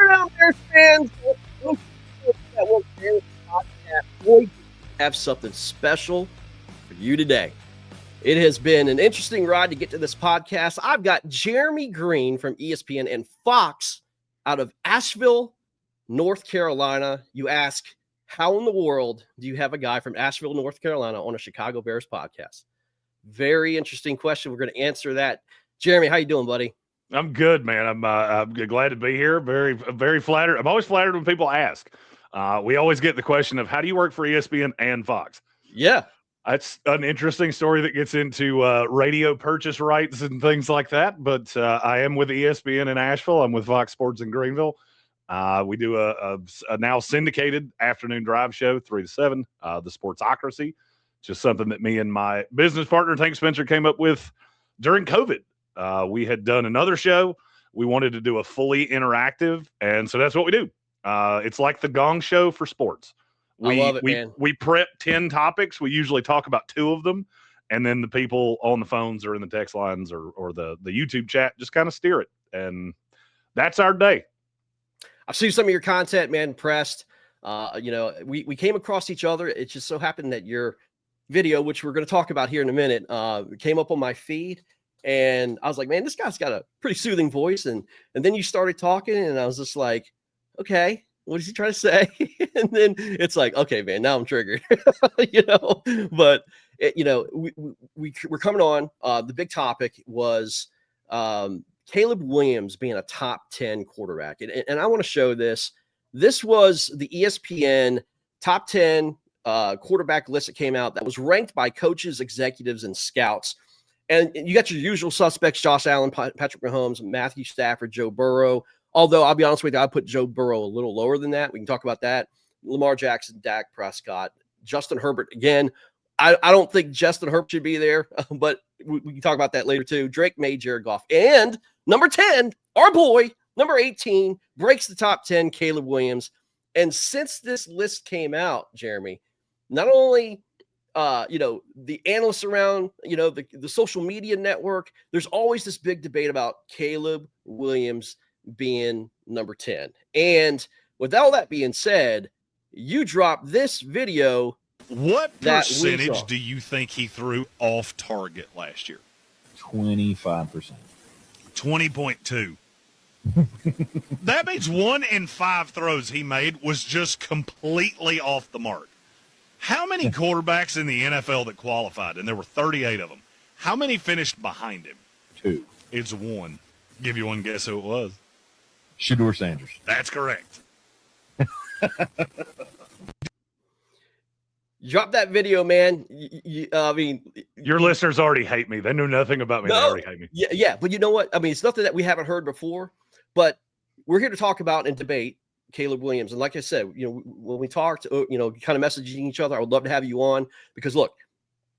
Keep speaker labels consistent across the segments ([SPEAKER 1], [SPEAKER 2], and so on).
[SPEAKER 1] around there, fans. Network Bears podcast. Boy, we have something special for you today. It has been an interesting ride to get to this podcast. I've got Jeremy Greene from ESPN and Fox out of Asheville, North Carolina. You ask, how in the world do you have a guy from Asheville, North Carolina on a Chicago Bears podcast? Very interesting question. We're going to answer that. Jeremy, how you doing, buddy?
[SPEAKER 2] I'm good, man. I'm glad to be here. Very flattered. I'm always flattered when people ask. We always get the question of, how do you work for ESPN and Fox?
[SPEAKER 1] Yeah.
[SPEAKER 2] That's an interesting story that gets into radio purchase rights and things like that. But I am with ESPN in Asheville. I'm with Fox Sports in Greenville. We do a now syndicated afternoon drive show, 3 to 7, the Sportsocracy. Just something that me and my business partner, Tank Spencer, came up with during COVID. We had done another show. We wanted to do a fully interactive, and so that's what we do. It's like the Gong Show for sports.
[SPEAKER 1] I love it, man.
[SPEAKER 2] We prep 10 topics. We usually talk about 2 of them, and then the people on the phones or in the text lines or the YouTube chat just kind of steer it, and that's our day.
[SPEAKER 1] I've seen some of your content, man. Impressed. We came across each other. It just so happened that your video, which we're going to talk about here in a minute, came up on my feed. And I was like, man, this guy's got a pretty soothing voice. And then you started talking, and I was just like, okay, what is he trying to say? And then it's like, okay, man, now I'm triggered, But we're coming on. The big topic was Caleb Williams being a top 10 quarterback. And I want to show this. This was the ESPN top 10 quarterback list that came out that was ranked by coaches, executives, and scouts. And you got your usual suspects: Josh Allen, Patrick Mahomes, Matthew Stafford, Joe Burrow. Although I'll be honest with you, I put Joe Burrow a little lower than that. We can talk about that. Lamar Jackson, Dak Prescott, Justin Herbert. Again, I don't think Justin Herbert should be there, but we can talk about that later too. Drake May, Jared Goff. And number 10, our boy, number 18, breaks the top 10, Caleb Williams. And since this list came out, Jeremy, not only the analysts around, the social media network, there's always this big debate about Caleb Williams being number 10. And with all that being said, you dropped this video.
[SPEAKER 3] What percentage do you think he threw off target last year?
[SPEAKER 4] 25%.
[SPEAKER 3] 20.2. That means 1 in 5 throws he made was just completely off the mark. How many quarterbacks in the NFL that qualified, and there were 38 of them, how many finished behind him?
[SPEAKER 4] 2.
[SPEAKER 3] It's 1. Give you one guess who it was.
[SPEAKER 4] Shedeur Sanders.
[SPEAKER 3] That's correct.
[SPEAKER 1] Drop that video, man.
[SPEAKER 2] Your listeners already hate me. They know nothing about me. They already hate me.
[SPEAKER 1] Yeah. But you know what? I mean, it's nothing that we haven't heard before, but we're here to talk about and debate Caleb Williams. And like I said, when we talked, kind of messaging each other, I would love to have you on because look,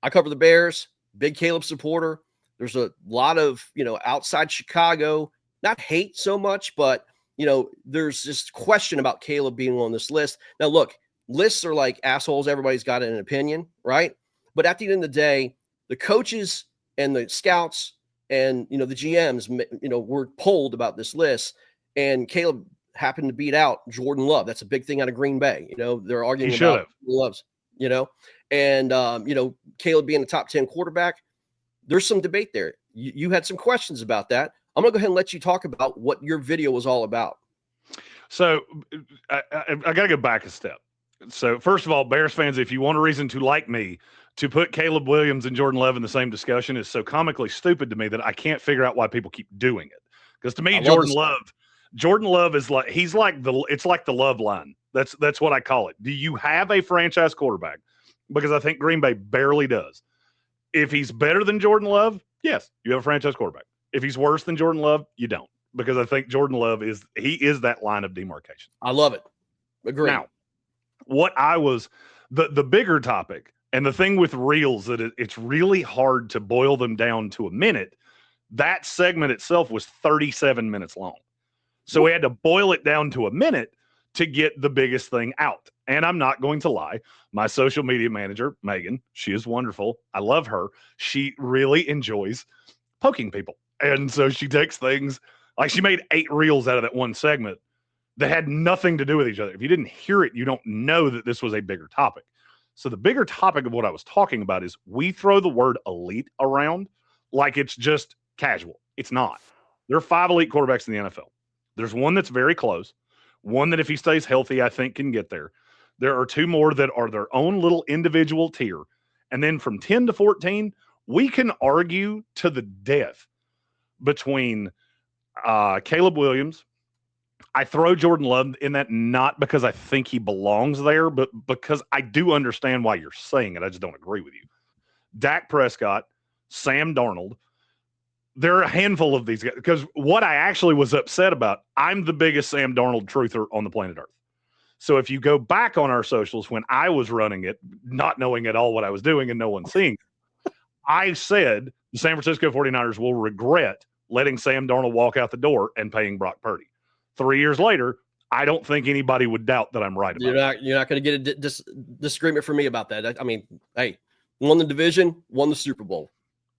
[SPEAKER 1] I cover the Bears, big Caleb supporter. There's a lot of, outside Chicago, not hate so much, but, there's this question about Caleb being on this list. Now, look, lists are like assholes. Everybody's got an opinion, right? But at the end of the day, the coaches and the scouts and, the GMs, were polled about this list, and Caleb happened to beat out Jordan Love. That's a big thing out of Green Bay. They're arguing about Love's, and, Caleb being the top 10 quarterback. There's some debate there. You had some questions about that. I'm going to go ahead and let you talk about what your video was all about.
[SPEAKER 2] So I got to go back a step. So first of all, Bears fans, if you want a reason to like me, to put Caleb Williams and Jordan Love in the same discussion is so comically stupid to me that I can't figure out why people keep doing it. Because to me, Jordan Love is like, it's like the love line. That's what I call it. Do you have a franchise quarterback? Because I think Green Bay barely does. If he's better than Jordan Love, yes, you have a franchise quarterback. If he's worse than Jordan Love, you don't. Because I think Jordan Love is that line of demarcation.
[SPEAKER 1] I love it. Agree.
[SPEAKER 2] Now, the bigger topic and the thing with reels that it's really hard to boil them down to a minute. That segment itself was 37 minutes long. So we had to boil it down to a minute to get the biggest thing out. And I'm not going to lie. My social media manager, Megan, she is wonderful. I love her. She really enjoys poking people. And so she takes things like she made 8 reels out of that one segment. that had nothing to do with each other. If you didn't hear it, you don't know that this was a bigger topic. So the bigger topic of what I was talking about is we throw the word elite around like it's just casual. It's not. There are 5 elite quarterbacks in the NFL. There's one that's very close, one that if he stays healthy, I think can get there. There are 2 more that are their own little individual tier. And then from 10 to 14, we can argue to the death between Caleb Williams. I throw Jordan Love in that not because I think he belongs there, but because I do understand why you're saying it. I just don't agree with you. Dak Prescott, Sam Darnold. There are a handful of these guys because what I actually was upset about, I'm the biggest Sam Darnold truther on the planet Earth. So if you go back on our socials when I was running it, not knowing at all what I was doing and no one seeing, I said the San Francisco 49ers will regret letting Sam Darnold walk out the door and paying Brock Purdy. 3 years later, I don't think anybody would doubt that I'm right about it.
[SPEAKER 1] You're not going to get a disagreement from me about that. I mean, hey, won the division, won the Super Bowl.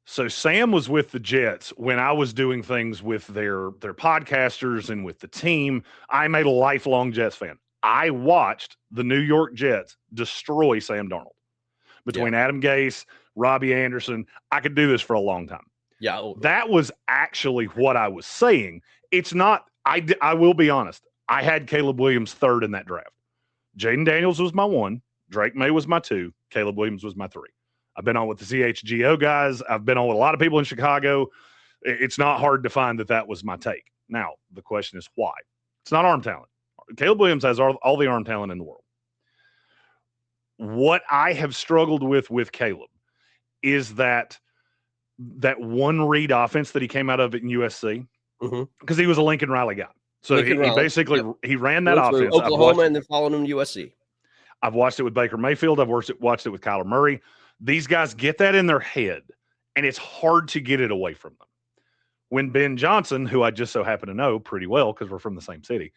[SPEAKER 2] So Sam was with the Jets when I was doing things with their podcasters and with the team. I'm a lifelong Jets fan. I watched the New York Jets destroy Sam Darnold. Between Adam Gase, Robbie Anderson, I could do this for a long time.
[SPEAKER 1] Yeah.
[SPEAKER 2] That was actually what I was saying. It's not, I will be honest. I had Caleb Williams 3rd in that draft. Jaden Daniels was my 1. Drake May was my 2. Caleb Williams was my 3. I've been on with the CHGO guys. I've been on with a lot of people in Chicago. It's not hard to find that was my take. Now, the question is why? It's not arm talent. Caleb Williams has all the arm talent in the world. What I have struggled with Caleb is that one read offense that he came out of in USC, because he was a Lincoln Riley guy. So he basically he ran that offense.
[SPEAKER 1] Oklahoma and then followed him to USC.
[SPEAKER 2] I've watched it with Baker Mayfield. I've watched it with Kyler Murray. These guys get that in their head, and it's hard to get it away from them. When Ben Johnson, who I just so happen to know pretty well because we're from the same city,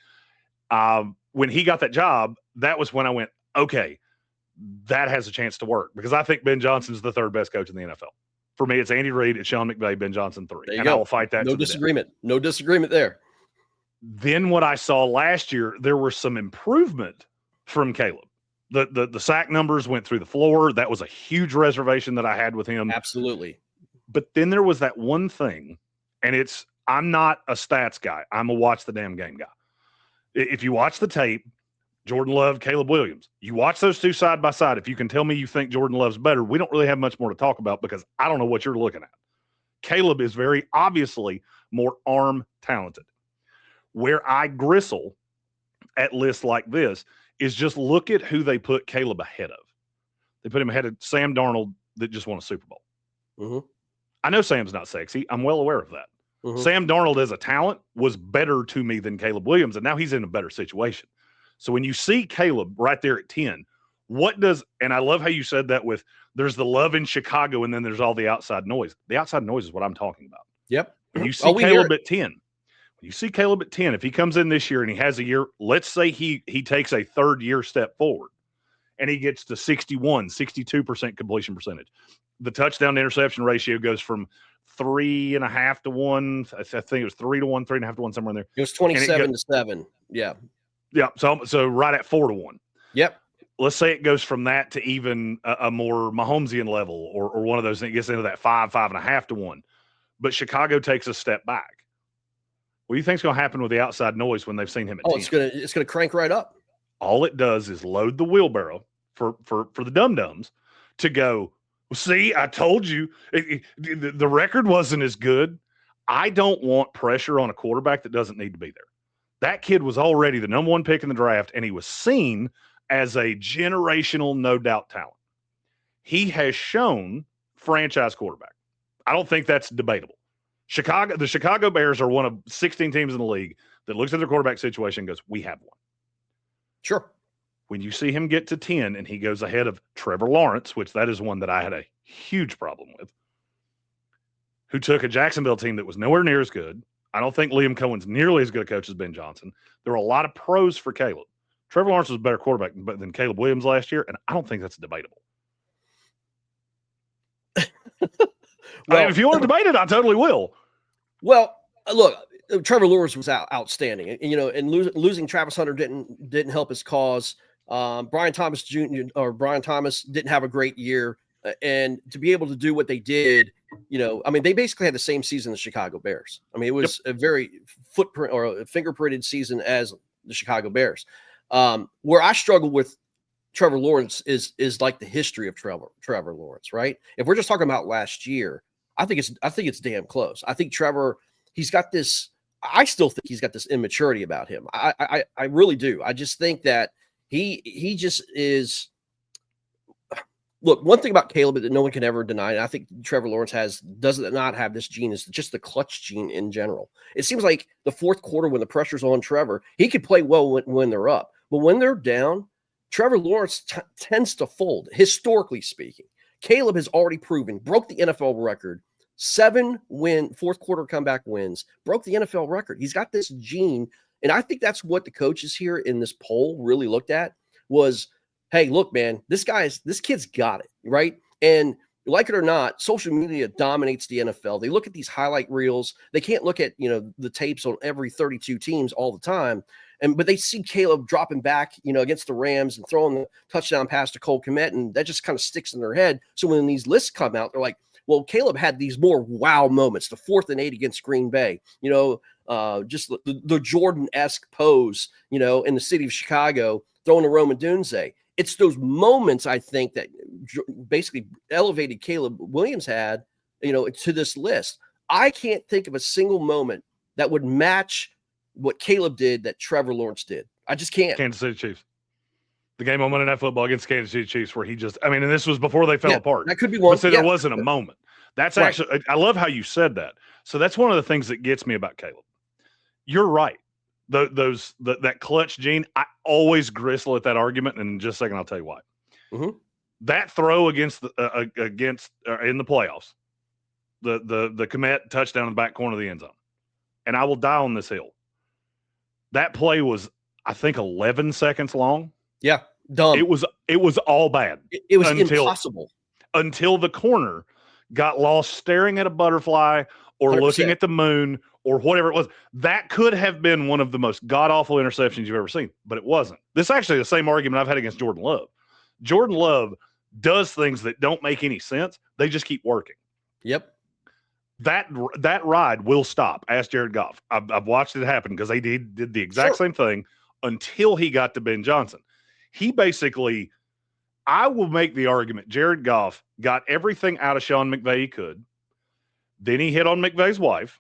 [SPEAKER 2] when he got that job, that was when I went, okay, that has a chance to work, because I think Ben Johnson's the 3rd best coach in the NFL. For me, it's Andy Reid, it's Sean McVay, Ben Johnson 3. And I will fight that.
[SPEAKER 1] No disagreement. No disagreement there.
[SPEAKER 2] Then what I saw last year, there was some improvement from Caleb. The sack numbers went through the floor. That was a huge reservation that I had with him.
[SPEAKER 1] Absolutely.
[SPEAKER 2] But then there was that one thing, and I'm not a stats guy. I'm a watch the damn game guy. If you watch the tape, Jordan Love, Caleb Williams, you watch those 2 side by side. If you can tell me you think Jordan Love's better, we don't really have much more to talk about because I don't know what you're looking at. Caleb is very obviously more arm talented. Where I gristle at lists like this is just look at who they put Caleb ahead of. They put him ahead of Sam Darnold that just won a Super Bowl. I know Sam's not sexy. I'm well aware of that. Sam Darnold as a talent was better to me than Caleb Williams, and now he's in a better situation. So when you see Caleb right there at 10, and I love how you said that with there's the love in Chicago and then there's all the outside noise. The outside noise is what I'm talking about.
[SPEAKER 1] Yep.
[SPEAKER 2] When you see Caleb at 10, if he comes in this year and he has a year, let's say he takes a 3rd year step forward and he gets to 62% completion percentage. The touchdown to interception ratio goes from 3.5 to 1. I think it was 3 to 1, 3.5 to 1, somewhere in there.
[SPEAKER 1] It was 27 to 7. Yeah.
[SPEAKER 2] Yeah. So right at 4 to 1.
[SPEAKER 1] Yep.
[SPEAKER 2] Let's say it goes from that to even a more Mahomesian level or one of those that gets into that 5.5 to 1. But Chicago takes a step back. What do you think's going to happen with the outside noise when they've seen him at 10?
[SPEAKER 1] It's gonna crank right up.
[SPEAKER 2] All it does is load the wheelbarrow for the dum-dums to go, see, I told you the record wasn't as good. I don't want pressure on a quarterback that doesn't need to be there. That kid was already the number 1 pick in the draft, and he was seen as a generational, no doubt talent. He has shown franchise quarterback. I don't think that's debatable. The Chicago Bears are one of 16 teams in the league that looks at their quarterback situation and goes, we have one.
[SPEAKER 1] Sure.
[SPEAKER 2] When you see him get to 10 and he goes ahead of Trevor Lawrence, which that is one that I had a huge problem with, who took a Jacksonville team that was nowhere near as good. I don't think Liam Cohen's nearly as good a coach as Ben Johnson. There were a lot of pros for Caleb. Trevor Lawrence was a better quarterback than Caleb Williams last year, and I don't think that's debatable.
[SPEAKER 1] Well,
[SPEAKER 2] if you want to debate it, I totally will.
[SPEAKER 1] Well, look, Trevor Lawrence was outstanding, and losing Travis Hunter didn't help his cause. Brian Thomas Jr. or Brian Thomas didn't have a great year, and to be able to do what they did, they basically had the same season as the Chicago Bears. I mean, it was a very footprint or a fingerprinted season as the Chicago Bears. Where I struggle with Trevor Lawrence is like the history of Trevor Lawrence, right? If we're just talking about last year, I think it's damn close. I think Trevor, he's got this. I still think he's got this immaturity about him. I really do. I just think that he just is. Look, one thing about Caleb that no one can ever deny, and I think Trevor Lawrence does not have this gene, is just the clutch gene in general. It seems like the fourth quarter, when the pressure's on Trevor, he could play well when they're up, but when they're down, Trevor Lawrence tends to fold, historically speaking. Caleb has already proven, broke the NFL record, 7 fourth quarter comeback wins, broke the NFL record. He's got this gene, and I think that's what the coaches here in this poll really looked at was, hey, look, man, this kid's got it, right? And like it or not, social media dominates the NFL. They look at these highlight reels. They can't look at, the tapes on every 32 teams all the time. But they see Caleb dropping back, against the Rams and throwing the touchdown pass to Cole Kmet, and that just kind of sticks in their head. So when these lists come out, they're like, well, Caleb had these more wow moments, the 4th and 8 against Green Bay, just the Jordan-esque pose, in the city of Chicago, throwing to Roman Dunze. It's those moments, I think, that basically elevated Caleb Williams had, to this list. I can't think of a single moment that would match what Caleb did that Trevor Lawrence did. I just can't.
[SPEAKER 2] Kansas City Chiefs. The game on Monday Night Football against Kansas City Chiefs where he just, and this was before they fell apart.
[SPEAKER 1] That could be one.
[SPEAKER 2] But there wasn't a moment. That's right. Actually, I love how you said that. So that's one of the things that gets me about Caleb. You're right. That clutch gene, I always gristle at that argument, and in just a second I'll tell you why.
[SPEAKER 1] Mm-hmm.
[SPEAKER 2] That throw in the playoffs, the Kmet touchdown in the back corner of the end zone, and I will die on this hill. That play was, I think, 11 seconds long.
[SPEAKER 1] Yeah, dumb.
[SPEAKER 2] It was all bad.
[SPEAKER 1] It was impossible
[SPEAKER 2] until the corner got lost staring at a butterfly or
[SPEAKER 1] 100%.
[SPEAKER 2] Looking at the moon or whatever it was. That could have been one of the most god-awful interceptions you've ever seen, but it wasn't. This is actually the same argument I've had against Jordan Love. Jordan Love does things that don't make any sense. They just keep working.
[SPEAKER 1] Yep.
[SPEAKER 2] That ride will stop. Ask Jared Goff. I've watched it happen because they did the exact same thing until he got to Ben Johnson. He basically, I will make the argument, Jared Goff got everything out of Sean McVay he could. Then he hit on McVay's wife.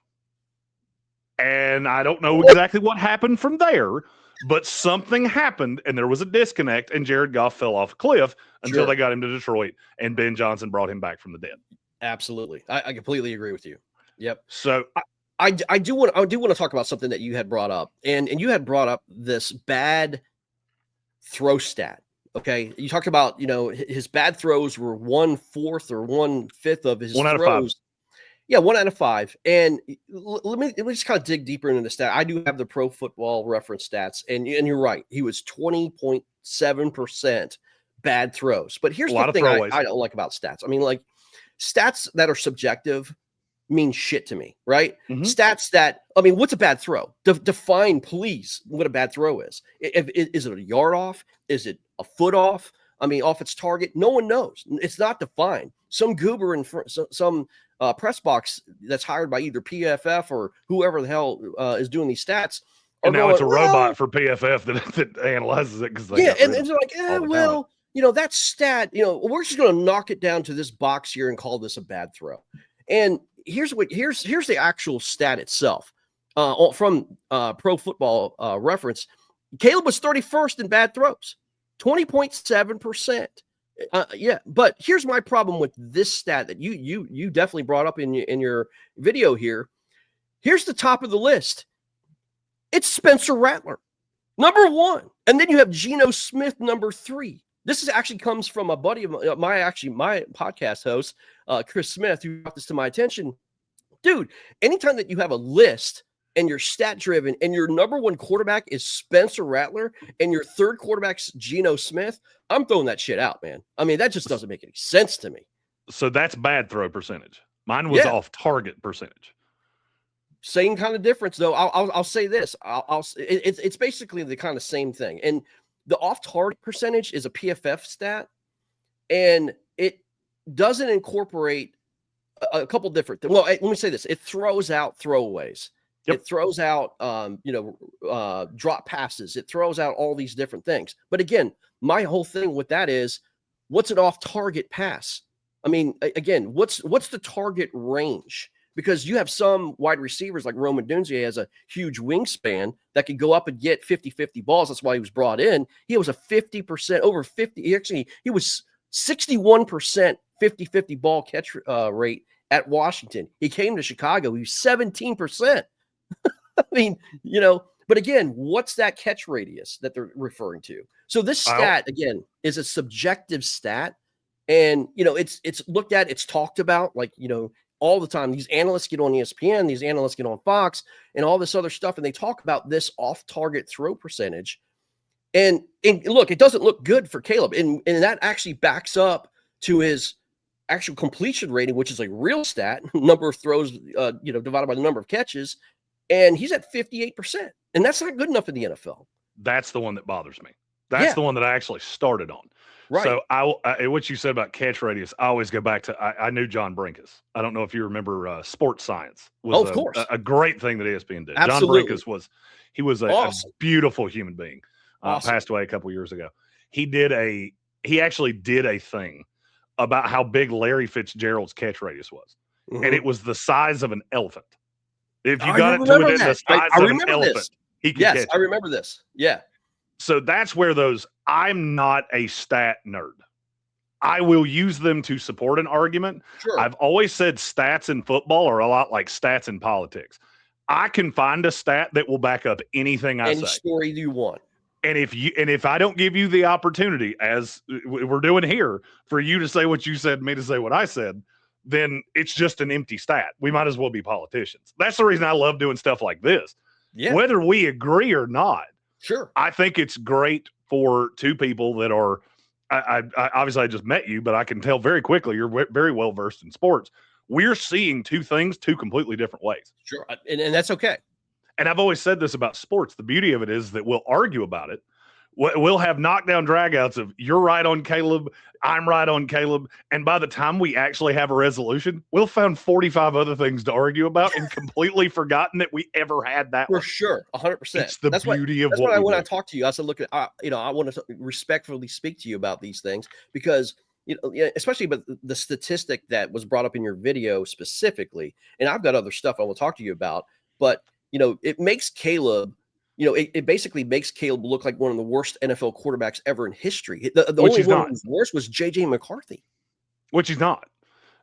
[SPEAKER 2] And I don't know exactly what happened from there, but something happened and there was a disconnect and Jared Goff fell off a cliff until they got him to Detroit and Ben Johnson brought him back from the dead.
[SPEAKER 1] Absolutely. I completely agree with you. Yep.
[SPEAKER 2] So
[SPEAKER 1] I do want to talk about something that you had brought up, and you had brought up this bad throw stat. Okay. You talked about, his bad throws were 1/4 or 1/5 of his throws.
[SPEAKER 2] 1 out of 5.
[SPEAKER 1] Yeah, 1 out of 5. And let me just kind of dig deeper into the stat. I do have the Pro Football Reference stats, and you're right. He was 20.7% bad throws. But here's the thing I don't like about stats. I mean, like, stats that are subjective mean shit to me, right? Mm-hmm. Stats that, what's a bad throw? Define, please, what a bad throw is. Is it a yard off? Is it a foot off? Off its target? No one knows. It's not defined. Some goober in some press box that's hired by either PFF or whoever the hell is doing these stats.
[SPEAKER 2] And now it's a robot for PFF that analyzes it.
[SPEAKER 1] And they're like, that stat, we're just going to knock it down to this box here and call this a bad throw. And here's the actual stat itself from Pro Football Reference. Caleb was 31st in bad throws, 20.7%. But here's my problem with this stat that you definitely brought up in your video here. Here's the top of the list. It's Spencer Rattler, number 1, and then you have Geno Smith, number 3. This actually comes from a buddy of my podcast host, Chris Smith, who brought this to my attention. Dude, anytime that you have a list and you're stat driven and your number 1 quarterback is Spencer Rattler and your third quarterback's Geno Smith, I'm throwing that shit out, man. That just doesn't make any sense to me.
[SPEAKER 2] So that's bad throw percentage. Mine was off target percentage.
[SPEAKER 1] Same kind of difference, though. I'll say this. It's basically the kind of same thing. And the off-target percentage is a PFF stat, and it doesn't incorporate a couple different things. Well, let me say this: it throws out throwaways.
[SPEAKER 2] Yep.
[SPEAKER 1] It throws out, drop passes. It throws out all these different things. But again, my whole thing with that is, what's an off-target pass? I mean, again, what's the target range? Because you have some wide receivers like Roman Dunze has a huge wingspan that could go up and get 50-50 balls. That's why he was brought in. He was a 50%, over 50. He was 61% 50-50 ball catch rate at Washington. He came to Chicago. He was 17%. I mean, but again, what's that catch radius that they're referring to? So this stat, again, is a subjective stat. And, it's looked at, it's talked about, like, all the time. These analysts get on ESPN, these analysts get on Fox, and all this other stuff, and they talk about this off-target throw percentage. And look, it doesn't look good for Caleb, and that actually backs up to his actual completion rating, which is a real stat, number of throws, divided by the number of catches, and he's at 58%, and that's not good enough in the NFL.
[SPEAKER 2] That's the one that bothers me. That's the one that I actually started on.
[SPEAKER 1] Right.
[SPEAKER 2] So what you said about catch radius, I always go back to, I knew John Brinkus. I don't know if you remember Sports Science was
[SPEAKER 1] of course.
[SPEAKER 2] a great thing that ESPN did.
[SPEAKER 1] Absolutely.
[SPEAKER 2] John Brinkus he was a
[SPEAKER 1] Awesome.
[SPEAKER 2] beautiful human being.
[SPEAKER 1] Awesome.
[SPEAKER 2] Passed away a couple years ago. He actually did a thing about how big Larry Fitzgerald's catch radius was.
[SPEAKER 1] Mm-hmm.
[SPEAKER 2] And it was the size of an elephant. If you got it to within the size of an elephant, he could catch it.
[SPEAKER 1] I remember this. Yeah.
[SPEAKER 2] So that's where I'm not a stat nerd. I will use them to support an argument.
[SPEAKER 1] Sure.
[SPEAKER 2] I've always said stats in football are a lot like stats in politics. I can find a stat that will back up anything I say.
[SPEAKER 1] Any story you want.
[SPEAKER 2] And if I don't give you the opportunity, as we're doing here, for you to say what you said, me to say what I said, then it's just an empty stat. We might as well be politicians. That's the reason I love doing stuff like this.
[SPEAKER 1] Yeah.
[SPEAKER 2] Whether we agree or not,
[SPEAKER 1] sure,
[SPEAKER 2] I think it's great for two people that are, I obviously I just met you, but I can tell very quickly you're very well versed in sports. We're seeing two things two completely different ways.
[SPEAKER 1] Sure, and that's okay.
[SPEAKER 2] And I've always said this about sports. The beauty of it is that we'll argue about it. We'll have knockdown dragouts of you're right on Caleb, I'm right on Caleb. And by the time we actually have a resolution, we'll find 45 other things to argue about and completely forgotten that we ever had that.
[SPEAKER 1] For sure, 100%.
[SPEAKER 2] It's the beauty of
[SPEAKER 1] that's
[SPEAKER 2] what
[SPEAKER 1] when I talk to you, I said, look, I want to respectfully speak to you about these things because, especially about the statistic that was brought up in your video specifically. And I've got other stuff I will talk to you about, but, it makes Caleb – it basically makes Caleb look like one of the worst NFL quarterbacks ever in history. The only one who's worse was J.J. McCarthy.
[SPEAKER 2] Which he's not.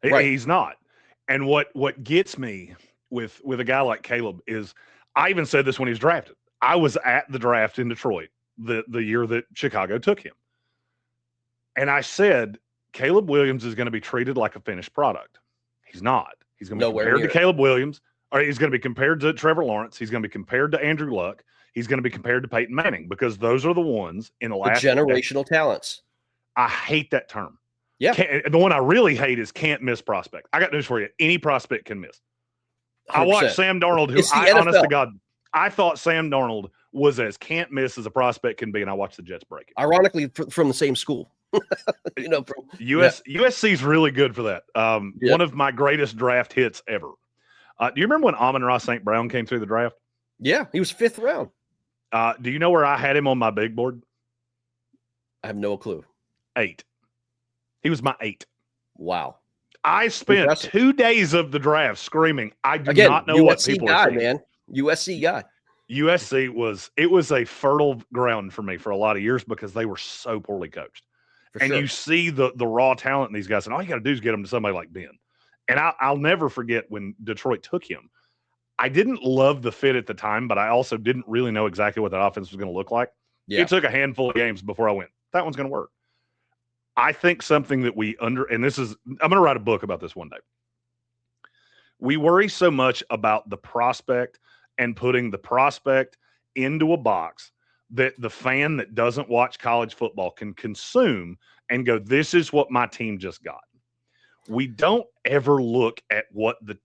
[SPEAKER 1] Right.
[SPEAKER 2] He's not. And what gets me with a guy like Caleb is, I even said this when he was drafted. I was at the draft in Detroit the year that Chicago took him. And I said, Caleb Williams is going to be treated like a finished product. He's not. He's going to be compared to Caleb Williams. Or he's going to be compared to Trevor Lawrence. He's going to be compared to Andrew Luck. He's going to be compared to Peyton Manning because those are the ones in the last
[SPEAKER 1] generational talents.
[SPEAKER 2] I hate that term.
[SPEAKER 1] Yeah.
[SPEAKER 2] The one I really hate is can't miss prospect. I got news for you. Any prospect can miss. 100%. I watched Sam Darnold, who honest to God, I thought Sam Darnold was as can't miss as a prospect can be, and I watched the Jets break it.
[SPEAKER 1] Ironically, from the same school.
[SPEAKER 2] USC is really good for that. One of my greatest draft hits ever. Do you remember when Amon-Ra St. Brown came through the draft?
[SPEAKER 1] Yeah, he was 5th round.
[SPEAKER 2] Do you know where I had him on my big board?
[SPEAKER 1] I have no clue.
[SPEAKER 2] 8. He was my 8.
[SPEAKER 1] Wow.
[SPEAKER 2] I spent 2 days of the draft screaming, I do not know
[SPEAKER 1] USC
[SPEAKER 2] what people
[SPEAKER 1] guy,
[SPEAKER 2] are saying.
[SPEAKER 1] Man. USC guy.
[SPEAKER 2] USC was a fertile ground for me for a lot of years because they were so poorly coached. You see the raw talent in these guys, and all you got to do is get them to somebody like Ben. And I'll never forget when Detroit took him. I didn't love the fit at the time, but I also didn't really know exactly what that offense was going to look like. Yeah. It took a handful of games before I went, that one's going to work. I think something that I'm going to write a book about this one day. We worry so much about the prospect and putting the prospect into a box that the fan that doesn't watch college football can consume and go, this is what my team just got. we don't ever look at what the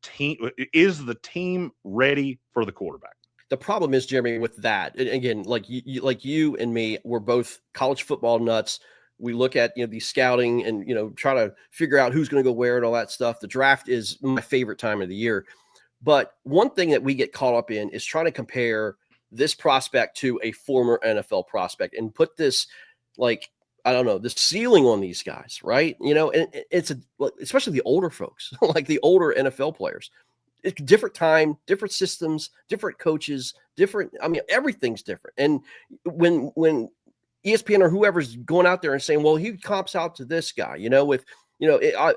[SPEAKER 2] team ready for the quarterback.
[SPEAKER 1] The problem is, Jeremy, with that, and again, like you and me, we're both college football nuts. We look at these scouting and try to figure out who's going to go where and all that stuff. The draft is my favorite time of the year. But one thing that we get caught up in is trying to compare this prospect to a former NFL prospect and put this, like, I don't know, the ceiling on these guys, right? And it's especially the older folks, like the older NFL players. It's different time, different systems, different coaches, everything's different. And when ESPN or whoever's going out there and saying, well, he comps out to this guy,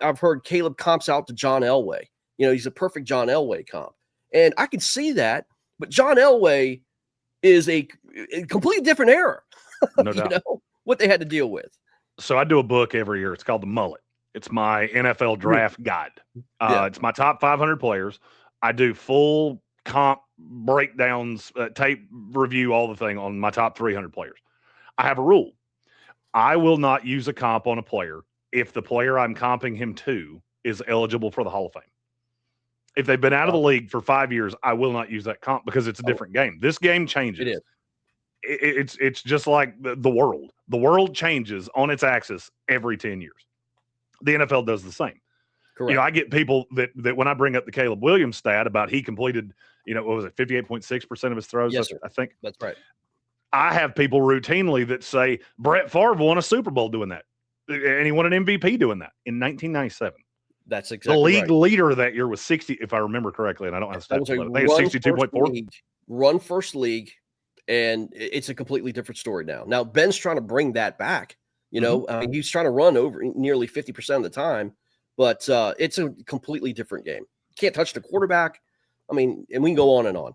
[SPEAKER 1] I've heard Caleb comps out to John Elway. He's a perfect John Elway comp. And I can see that, but John Elway is a completely different era.
[SPEAKER 2] No doubt.
[SPEAKER 1] What they had to deal with.
[SPEAKER 2] So I do a book every year. It's called The Mullet. It's my NFL draft guide. It's my top 500 players. I do full comp breakdowns, tape review, all the thing on my top 300 players. I have a rule. I will not use a comp on a player if the player I'm comping him to is eligible for the Hall of Fame. If they've been out of the league for 5 years, I will not use that comp because it's a different game. This game changes.
[SPEAKER 1] It is.
[SPEAKER 2] It's just like the world. The world changes on its axis every 10 years. The NFL does the same.
[SPEAKER 1] Correct.
[SPEAKER 2] I get people that when I bring up the Caleb Williams stat about he completed, what was it, 58.6% of his throws?
[SPEAKER 1] Yes, sir.
[SPEAKER 2] I think.
[SPEAKER 1] That's right.
[SPEAKER 2] I have people routinely that say Brett Favre won a Super Bowl doing that. And he won an MVP doing that in 1997.
[SPEAKER 1] That's exactly
[SPEAKER 2] the league
[SPEAKER 1] right.
[SPEAKER 2] leader that year was 60, if I remember correctly, and I don't have stats. I think it's 62.4.
[SPEAKER 1] Run first league, and it's a completely different story now. Now Ben's trying to bring that back. He's trying to run over nearly 50% of the time, but it's a completely different game. Can't touch the quarterback. And we can go on and on.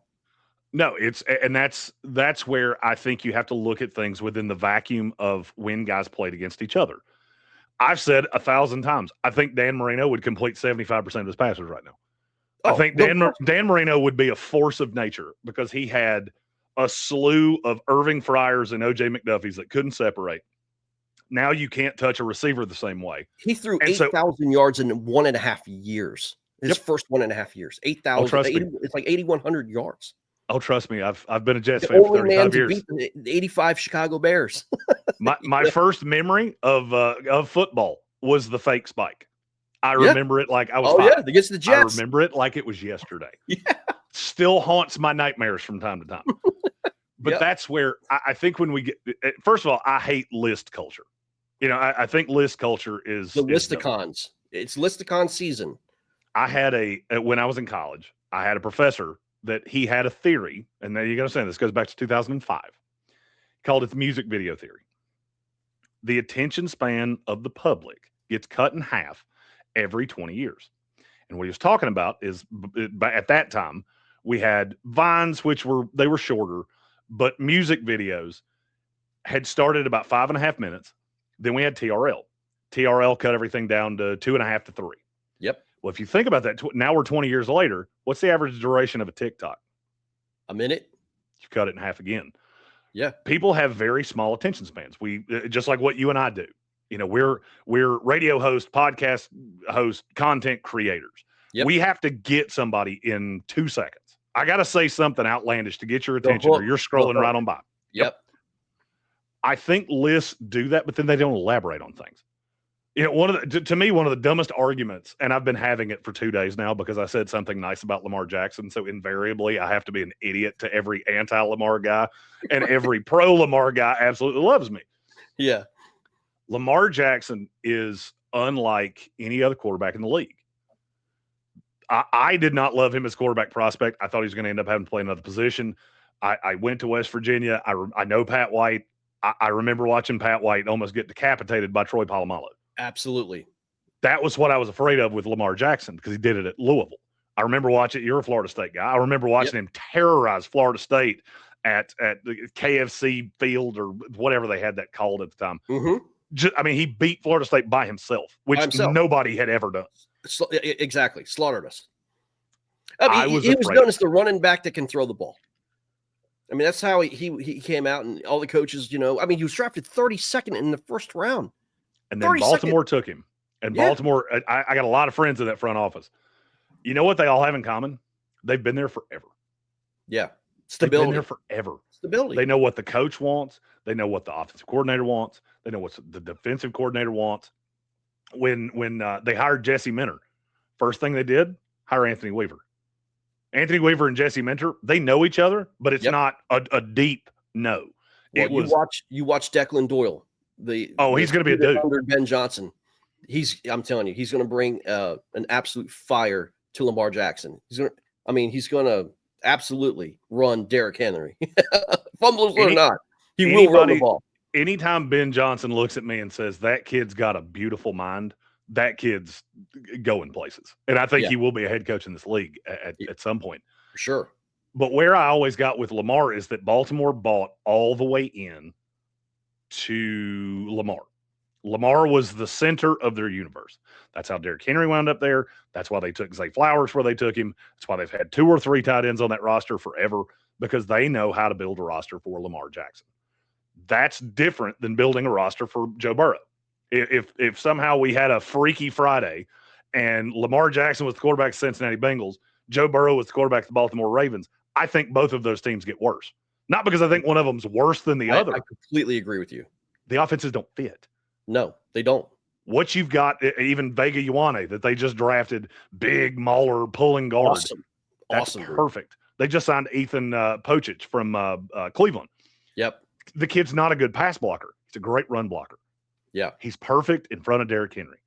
[SPEAKER 2] No, that's where I think you have to look at things within the vacuum of when guys played against each other. I've said 1,000 times, I think Dan Marino would complete 75% of his passes right now. I think Dan Marino would be a force of nature because he had a slew of Irving Fryers and O.J. McDuffies that couldn't separate. Now you can't touch a receiver the same way.
[SPEAKER 1] He threw 8,000 yards in 1.5 years. His first 1.5 years. 8,000. It's like 8,100 yards.
[SPEAKER 2] Oh, trust me, I've been a Jets fan for 35 years.
[SPEAKER 1] Beat the 85 Chicago Bears.
[SPEAKER 2] my first memory of football was the fake spike. I remember it like I was 5.
[SPEAKER 1] Against the Jets.
[SPEAKER 2] I remember it like it was yesterday.
[SPEAKER 1] Yeah.
[SPEAKER 2] Still haunts my nightmares from time to time. But that's where I think when we get – first of all, I hate list culture. I think list culture is –
[SPEAKER 1] The listicons. It's listicon season.
[SPEAKER 2] I had when I was in college, I had a professor that he had a theory, and now you got to understand this goes back to 2005, called it the music video theory. The attention span of the public gets cut in half every 20 years. And what he was talking about is at that time, we had Vines, which were shorter, but music videos had started about 5.5 minutes. Then we had TRL. TRL cut everything down to 2.5 to 3.
[SPEAKER 1] Yep.
[SPEAKER 2] Well, if you think about that, now we're 20 years later. What's the average duration of a TikTok?
[SPEAKER 1] A minute.
[SPEAKER 2] You cut it in half again.
[SPEAKER 1] Yeah.
[SPEAKER 2] People have very small attention spans. We just like what you and I do. We're radio hosts, podcast hosts, content creators.
[SPEAKER 1] Yep.
[SPEAKER 2] We have to get somebody in 2 seconds. I got to say something outlandish to get your attention, or you're scrolling right on by.
[SPEAKER 1] Yep.
[SPEAKER 2] I think lists do that, but then they don't elaborate on things. To me, one of the dumbest arguments, and I've been having it for 2 days now because I said something nice about Lamar Jackson. So invariably, I have to be an idiot to every anti-Lamar guy, and every pro-Lamar guy absolutely loves me.
[SPEAKER 1] Yeah.
[SPEAKER 2] Lamar Jackson is unlike any other quarterback in the league. I did not love him as quarterback prospect. I thought he was going to end up having to play another position. I went to West Virginia. I know Pat White. I remember watching Pat White almost get decapitated by Troy Polamalu.
[SPEAKER 1] Absolutely.
[SPEAKER 2] That was what I was afraid of with Lamar Jackson because he did it at Louisville. I remember watching – you're a Florida State guy. I remember watching him terrorize Florida State at the KFC field or whatever they had that called at the time.
[SPEAKER 1] Mm-hmm.
[SPEAKER 2] He beat Florida State by himself, which nobody had ever done.
[SPEAKER 1] Exactly. Slaughtered us. He was known as the running back that can throw the ball. That's how he came out, and all the coaches, he was drafted 32nd in the first round.
[SPEAKER 2] And then Baltimore took him. And
[SPEAKER 1] Yeah.
[SPEAKER 2] Baltimore, I got a lot of friends in that front office. You know what they all have in common? They've been there forever.
[SPEAKER 1] Yeah.
[SPEAKER 2] They've been
[SPEAKER 1] Stability.
[SPEAKER 2] there forever.
[SPEAKER 1] Stability.
[SPEAKER 2] They know what the coach wants. They know what the offensive coordinator wants. They know what the defensive coordinator wants. When they hired Jesse Minter, first thing they did, hire Anthony Weaver. Anthony Weaver and Jesse Minter, they know each other, but it's not a deep no.
[SPEAKER 1] Well, you watch Declan Doyle.
[SPEAKER 2] He's going to be a dude.
[SPEAKER 1] Under Ben Johnson. I'm telling you, he's going to bring an absolute fire to Lamar Jackson. He's going to absolutely run Derrick Henry. Fumbles or not, he will run the ball.
[SPEAKER 2] Anytime Ben Johnson looks at me and says, that kid's got a beautiful mind, that kid's going places. And I think he will be a head coach in this league at some point.
[SPEAKER 1] For sure.
[SPEAKER 2] But where I always got with Lamar is that Baltimore bought all the way in to Lamar. Lamar was the center of their universe. That's how Derrick Henry wound up there. That's why they took Zay Flowers where they took him. That's why they've had 2 or 3 tight ends on that roster forever, because they know how to build a roster for Lamar Jackson. That's different than building a roster for Joe Burrow. If somehow we had a Freaky Friday and Lamar Jackson was the quarterback of the Cincinnati Bengals, Joe Burrow was the quarterback of the Baltimore Ravens, I think both of those teams get worse. Not because I think one of them's worse than the other.
[SPEAKER 1] I completely agree with you.
[SPEAKER 2] The offenses don't fit.
[SPEAKER 1] No, they don't.
[SPEAKER 2] What you've got, even Vega Ioane that they just drafted, big Mauler pulling guard. That's perfect. They just signed Ethan Pochich from Cleveland.
[SPEAKER 1] Yep.
[SPEAKER 2] The kid's not a good pass blocker. He's a great run blocker.
[SPEAKER 1] Yeah.
[SPEAKER 2] He's perfect in front of Derrick Henry.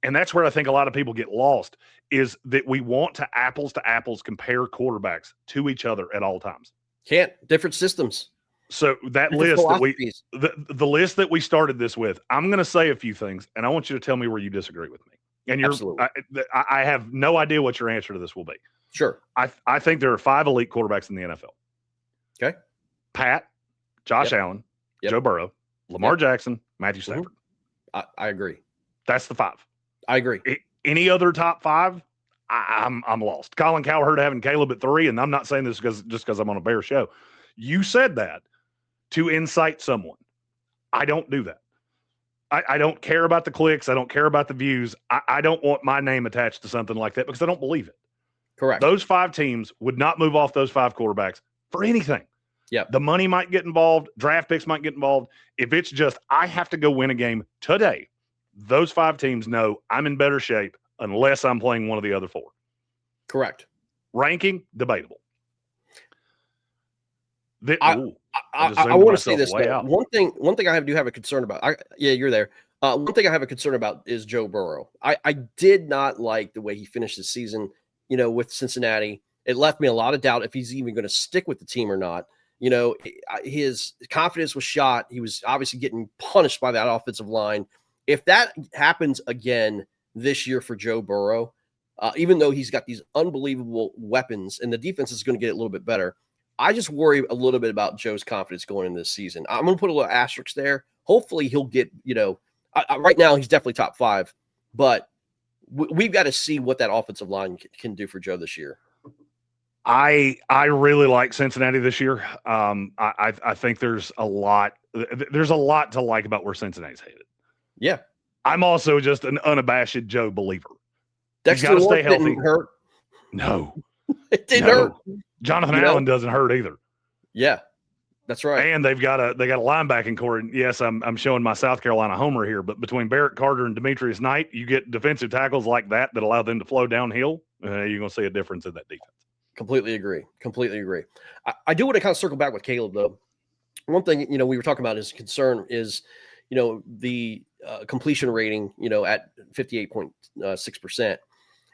[SPEAKER 2] And that's where I think a lot of people get lost, is that we want to apples compare quarterbacks to each other at all times.
[SPEAKER 1] Can't. Different systems.
[SPEAKER 2] So that list that the list that we started this with, I'm going to say a few things, and I want you to tell me where you disagree with me. And I have no idea what your answer to this will be.
[SPEAKER 1] Sure.
[SPEAKER 2] I think there are 5 elite quarterbacks in the NFL.
[SPEAKER 1] Okay.
[SPEAKER 2] Pat, Josh Allen, Joe Burrow, Lamar Jackson, Matthew Stafford.
[SPEAKER 1] I agree.
[SPEAKER 2] That's the 5.
[SPEAKER 1] I agree.
[SPEAKER 2] Any other top 5? I'm lost. Colin Cowherd having Caleb at 3, and I'm not saying this just because I'm on a Bear show. You said that to incite someone. I don't do that. I don't care about the clicks. I don't care about the views. I don't want my name attached to something like that because I don't believe it.
[SPEAKER 1] Correct.
[SPEAKER 2] Those 5 teams would not move off those 5 quarterbacks for anything.
[SPEAKER 1] Yeah.
[SPEAKER 2] The money might get involved. Draft picks might get involved. If it's just, I have to go win a game today, those 5 teams know I'm in better shape unless I'm playing one of the other 4.
[SPEAKER 1] Correct.
[SPEAKER 2] Ranking, debatable.
[SPEAKER 1] I want to say this. One thing I do have a concern about. You're there. One thing I have a concern about is Joe Burrow. I did not like the way he finished the season, with Cincinnati. It left me a lot of doubt if he's even going to stick with the team or not. His confidence was shot. He was obviously getting punished by that offensive line. If that happens again this year for Joe Burrow, even though he's got these unbelievable weapons and the defense is going to get a little bit better, I just worry a little bit about Joe's confidence going into this season. I'm going to put a little asterisk there. Hopefully he'll get, right now he's definitely top 5, but we've got to see what that offensive line can do for Joe this year.
[SPEAKER 2] I really like Cincinnati this year. I think there's a lot to like about where Cincinnati's headed.
[SPEAKER 1] Yeah.
[SPEAKER 2] I'm also just an unabashed Joe believer.
[SPEAKER 1] Dexter
[SPEAKER 2] He's got to stay healthy.
[SPEAKER 1] Didn't hurt.
[SPEAKER 2] No.
[SPEAKER 1] It didn't hurt.
[SPEAKER 2] Jonathan Allen doesn't hurt either.
[SPEAKER 1] Yeah. That's right.
[SPEAKER 2] And they got a linebacking core. And yes, I'm showing my South Carolina homer here, but between Barrett Carter and Demetrius Knight, you get defensive tackles like that allow them to flow downhill. You're going to see a difference in that defense. Completely agree.
[SPEAKER 1] I do want to kind of circle back with Caleb, though. One thing, we were talking about his concern is, the completion rating, at 58.6%.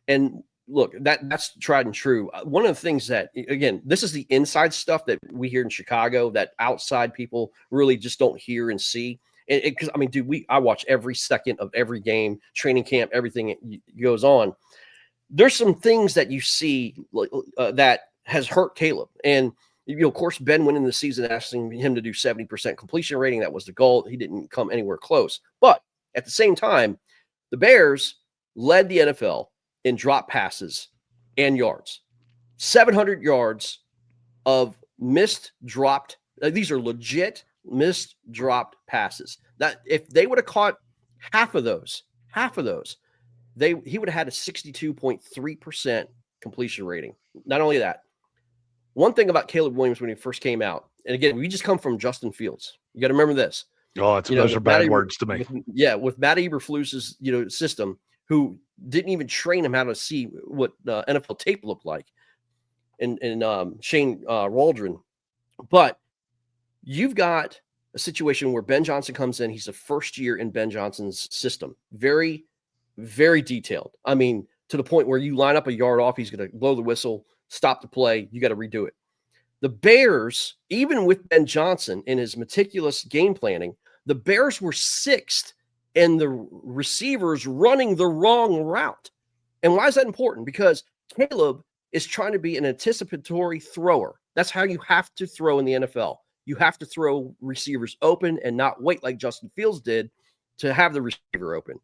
[SPEAKER 1] And look, that's tried and true. One of the things that, again, this is the inside stuff that we hear in Chicago that outside people really just don't hear and see. Because, I watch every second of every game, training camp, everything goes on. There's some things that you see that has hurt Caleb. And, of course, Ben went into the season asking him to do 70% completion rating. That was the goal. He didn't come anywhere close. But at the same time, the Bears led the NFL in drop passes and yards. 700 yards of missed dropped. These are legit missed dropped passes. That if they would have caught half of those, he would have had a 62.3% completion rating. Not only that, one thing about Caleb Williams when he first came out, and again, we just come from Justin Fields. You got to remember this.
[SPEAKER 2] Oh, those are bad words to me.
[SPEAKER 1] With Matt Eberflus's system, who didn't even train him how to see what NFL tape looked like, and Shane Waldron. But you've got a situation where Ben Johnson comes in. He's the first year in Ben Johnson's system. Very, very detailed. I mean, to the point where you line up a yard off, he's going to blow the whistle, stop the play. You got to redo it. The Bears, even with Ben Johnson in his meticulous game planning, the Bears were 6th in the receivers running the wrong route. And why is that important? Because Caleb is trying to be an anticipatory thrower. That's how you have to throw in the NFL. You have to throw receivers open and not wait like Justin Fields did to have the receiver open.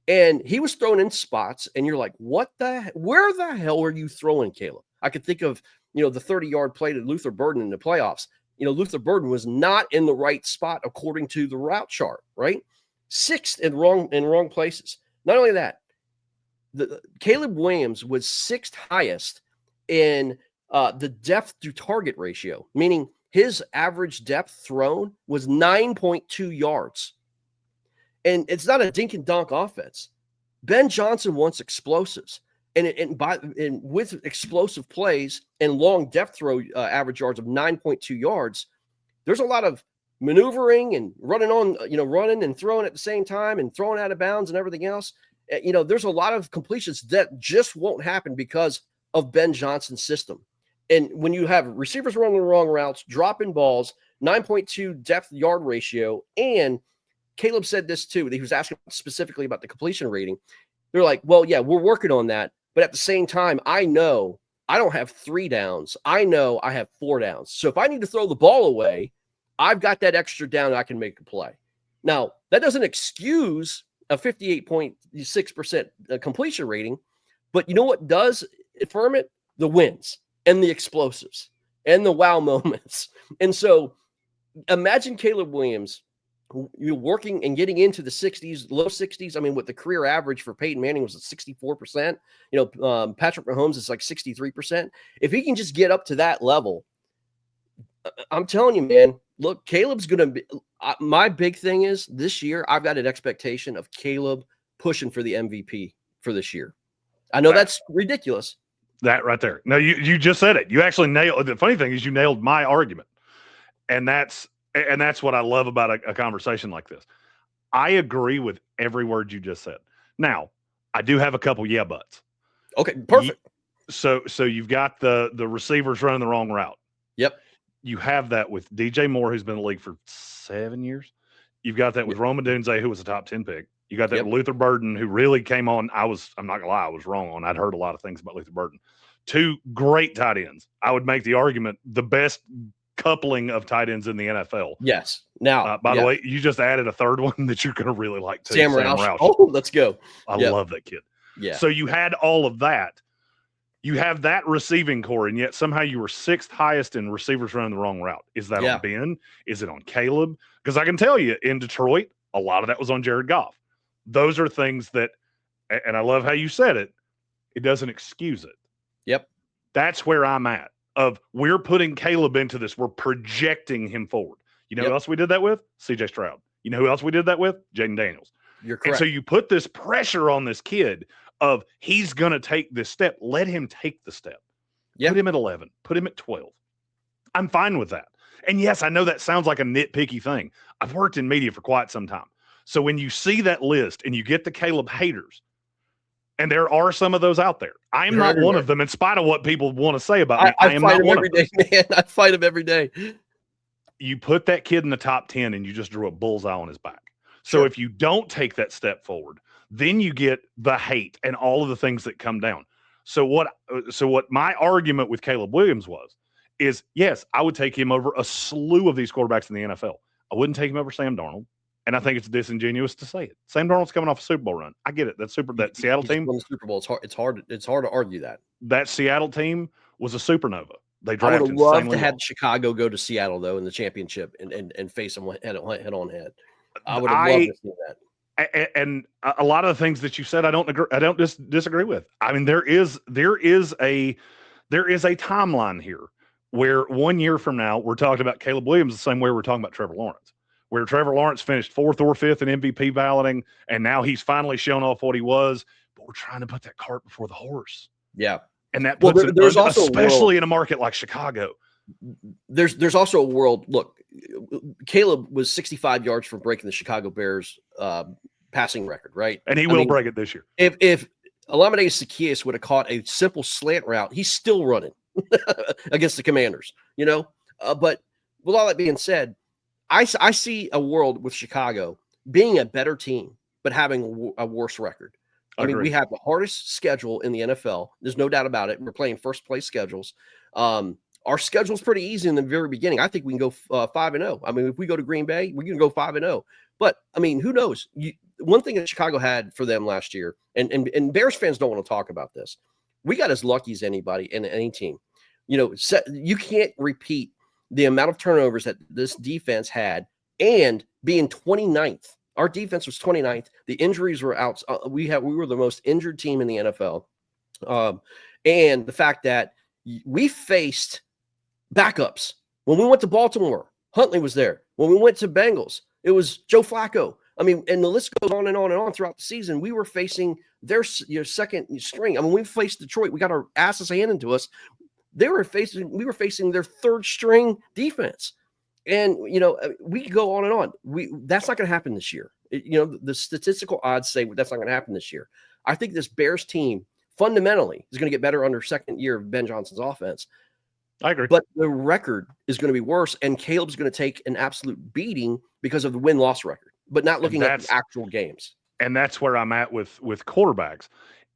[SPEAKER 1] And he was thrown in spots, and you're like, where the hell are you throwing, Caleb? I could think of, the 30-yard play to Luther Burden in the playoffs. Luther Burden was not in the right spot according to the route chart, right? 6th in wrong places. Not only that, Caleb Williams was 6th highest in the depth to target ratio, meaning his average depth thrown was 9.2 yards. And it's not a dink and dunk offense. Ben Johnson wants explosives. And with explosive plays and long depth throw average yards of 9.2 yards, there's a lot of maneuvering and running and throwing at the same time and throwing out of bounds and everything else. There's a lot of completions that just won't happen because of Ben Johnson's system. And when you have receivers running the wrong routes, dropping balls, 9.2 depth yard ratio, and Caleb said this too, he was asking specifically about the completion rating. They're like, well, yeah, we're working on that. But at the same time, I know I don't have 3 downs. I know I have 4 downs. So if I need to throw the ball away, I've got that extra down. I can make a play. Now, that doesn't excuse a 58.6% completion rating. But you know what does affirm it? The wins and the explosives and the wow moments. And so imagine Caleb Williams working and getting into the 60s, low 60s. I mean, what the career average for Peyton Manning was at 64%. Patrick Mahomes is like 63%. If he can just get up to that level, I'm telling you, man, look, Caleb's going to be my big thing is this year, I've got an expectation of Caleb pushing for the MVP for this year. I know that's ridiculous.
[SPEAKER 2] That right there. No, you just said it. You actually nailed. The funny thing is you nailed my argument. And that's what I love about a conversation like this. I agree with every word you just said. Now, I do have a couple yeah buts.
[SPEAKER 1] Okay, perfect.
[SPEAKER 2] So you've got the receivers running the wrong route.
[SPEAKER 1] Yep.
[SPEAKER 2] You have that with DJ Moore, who's been in the league for 7 years. You've got that with Rome Odunze, who was a top 10 pick. You got that with Luther Burden, who really came on. I'm not gonna lie, I was wrong on. I'd heard a lot of things about Luther Burden. 2 great tight ends. I would make the argument the best coupling of tight ends in the NFL.
[SPEAKER 1] Yes. Now,
[SPEAKER 2] by the way, you just added a third one that you're going to really like too.
[SPEAKER 1] Sam Roush. Oh, let's go.
[SPEAKER 2] I love that kid.
[SPEAKER 1] Yeah.
[SPEAKER 2] So you had all of that. You have that receiving core, and yet somehow you were 6th highest in receivers running the wrong route. Is that on Ben? Is it on Caleb? Because I can tell you, in Detroit, a lot of that was on Jared Goff. Those are things that, and I love how you said it, it doesn't excuse it.
[SPEAKER 1] Yep.
[SPEAKER 2] That's where I'm at. We're putting Caleb into this. We're projecting him forward. You know who else we did that with? CJ Stroud. You know who else we did that with? Jaden Daniels.
[SPEAKER 1] You're correct.
[SPEAKER 2] And so you put this pressure on this kid of he's going to take this step. Let him take the step. Put him at 11. Put him at 12. I'm fine with that. And yes, I know that sounds like a nitpicky thing. I've worked in media for quite some time. So when you see that list and you get the Caleb haters, and there are some of those out there. I am not one of them, in spite of what people want to say about me. I am not one of them.
[SPEAKER 1] I fight him every day, man. I fight him every day.
[SPEAKER 2] You put that kid in the top 10 and you just drew a bullseye on his back. So if you don't take that step forward, then you get the hate and all of the things that come down. So what my argument with Caleb Williams is, yes, I would take him over a slew of these quarterbacks in the NFL. I wouldn't take him over Sam Darnold. And I think it's disingenuous to say it. Sam Darnold's coming off a Super Bowl run. I get it. That Seattle team.
[SPEAKER 1] Won the Super Bowl. It's hard to argue that.
[SPEAKER 2] That Seattle team was a supernova. They
[SPEAKER 1] I
[SPEAKER 2] drafted.
[SPEAKER 1] would have loved to have Chicago go to Seattle though in the championship and face them head on head. I would have loved to see that.
[SPEAKER 2] And a lot of the things that you said, I don't agree. I don't disagree with. I mean, there is a timeline here where 1 year from now we're talking about Caleb Williams the same way we're talking about Trevor Lawrence, where Trevor Lawrence finished 4th or 5th in MVP balloting, and now he's finally shown off what he was. But we're trying to put that cart before the horse.
[SPEAKER 1] Yeah,
[SPEAKER 2] and that puts
[SPEAKER 1] there's also
[SPEAKER 2] especially in a market like Chicago.
[SPEAKER 1] There's also a world. Look, Caleb was 65 yards from breaking the Chicago Bears passing record, right?
[SPEAKER 2] And he will break it this year.
[SPEAKER 1] If Olamide Zaccheaus would have caught a simple slant route, he's still running against the Commanders, but with all that being said, I see a world with Chicago being a better team, but having a worse record. I mean, we have the hardest schedule in the NFL. There's no doubt about it. We're playing first place schedules. Our schedule's pretty easy in the very beginning. I think we can go 5-0. I mean, if we go to Green Bay, we can go 5-0. But I mean, who knows? One thing that Chicago had for them last year, and Bears fans don't want to talk about this. We got as lucky as anybody in any team. You can't repeat the amount of turnovers that this defense had, and being 29th. Our defense was 29th. The injuries were out. We were the most injured team in the NFL, and the fact that we faced backups. When we went to Baltimore, Huntley was there. When we went to Bengals, it was Joe Flacco. I mean, and the list goes on and on and on throughout the season. We were facing their second string. I mean, we faced Detroit. We got our asses handed to us. We were facing their third string defense. And, we could go on and on. That's not going to happen this year. The statistical odds say that's not going to happen this year. I think this Bears team fundamentally is going to get better under second year of Ben Johnson's offense.
[SPEAKER 2] I agree.
[SPEAKER 1] But the record is going to be worse, and Caleb's going to take an absolute beating because of the win-loss record, but not looking at the actual games.
[SPEAKER 2] And that's where I'm at with quarterbacks,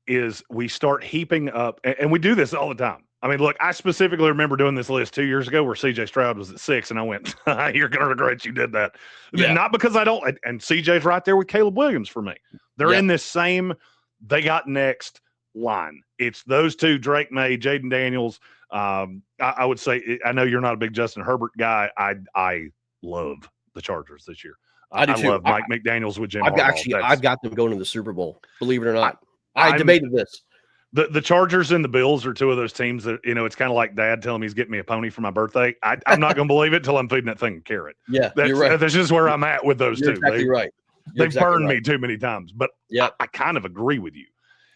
[SPEAKER 2] is we start heaping up, and we do this all the time. I mean, look, I specifically remember doing this list 2 years ago where CJ Stroud was at 6, and I went, you're going to regret you did that. Yeah. Not because I don't, and CJ's right there with Caleb Williams for me. They're in this same, they got next line. It's those two, Drake May, Jaden Daniels. I would say, I know you're not a big Justin Herbert guy. I love the Chargers this year.
[SPEAKER 1] I do too.
[SPEAKER 2] Love Mike McDaniels with Jim
[SPEAKER 1] Harbaugh. I've got them going to the Super Bowl, believe it or not. I debated this.
[SPEAKER 2] The Chargers and the Bills are two of those teams that, it's kind of like Dad telling me he's getting me a pony for my birthday. I'm not going to believe it till I'm feeding that thing a carrot.
[SPEAKER 1] Yeah, you're right.
[SPEAKER 2] That's just where I'm at with those
[SPEAKER 1] you're
[SPEAKER 2] two.
[SPEAKER 1] Exactly right.
[SPEAKER 2] They've burned me too many times, but I kind of agree with you.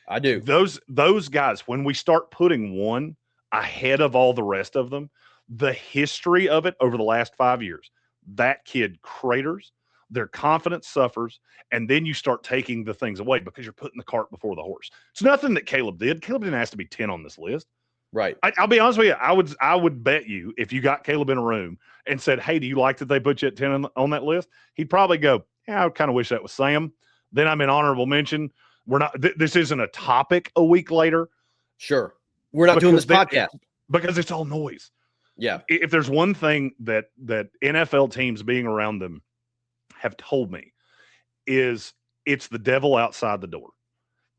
[SPEAKER 1] I do.
[SPEAKER 2] Those guys, when we start putting one ahead of all the rest of them, the history of it over the last 5 years, that kid craters, their confidence suffers, and then you start taking the things away because you're putting the cart before the horse. It's nothing that Caleb did. Caleb didn't ask to be 10 on this list.
[SPEAKER 1] Right.
[SPEAKER 2] I'll be honest with you. I would bet you if you got Caleb in a room and said, hey, do you like that they put you at 10 on that list? He'd probably go, yeah, I kind of wish that was Sam. Then I'm in honorable mention. We're not, this isn't a topic a week later.
[SPEAKER 1] Sure. We're not doing this podcast.
[SPEAKER 2] Because it's all noise.
[SPEAKER 1] Yeah.
[SPEAKER 2] If there's one thing that NFL teams being around them have told me, is it's the devil outside the door.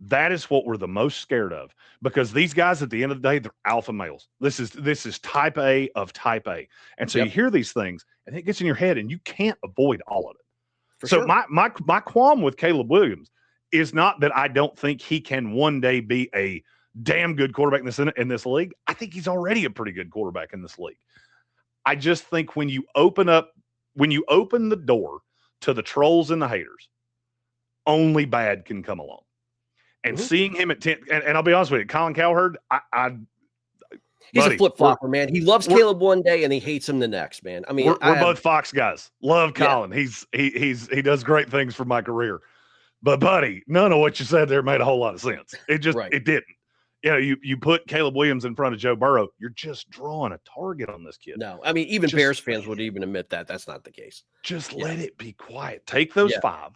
[SPEAKER 2] That is what we're the most scared of, because these guys at the end of the day, they're alpha males. This is type A of type A. And so you hear these things and it gets in your head and you can't avoid all of it. So my qualm with Caleb Williams is not that I don't think he can one day be a damn good quarterback in this league. I think he's already a pretty good quarterback in this league. I just think when you open the door to the trolls and the haters, only bad can come along. And seeing him at 10, and I'll be honest with you, Colin Cowherd,
[SPEAKER 1] he's a flip-flopper, man. He loves Caleb one day and he hates him the next, man. I mean,
[SPEAKER 2] we're both Fox guys. Love Colin. Yeah. He does great things for my career. But buddy, none of what you said there made a whole lot of sense. It just it didn't. You put Caleb Williams in front of Joe Burrow, you're just drawing a target on this kid.
[SPEAKER 1] No, I mean, even Bears fans would even admit that that's not the case.
[SPEAKER 2] Just let it be quiet. Take those 5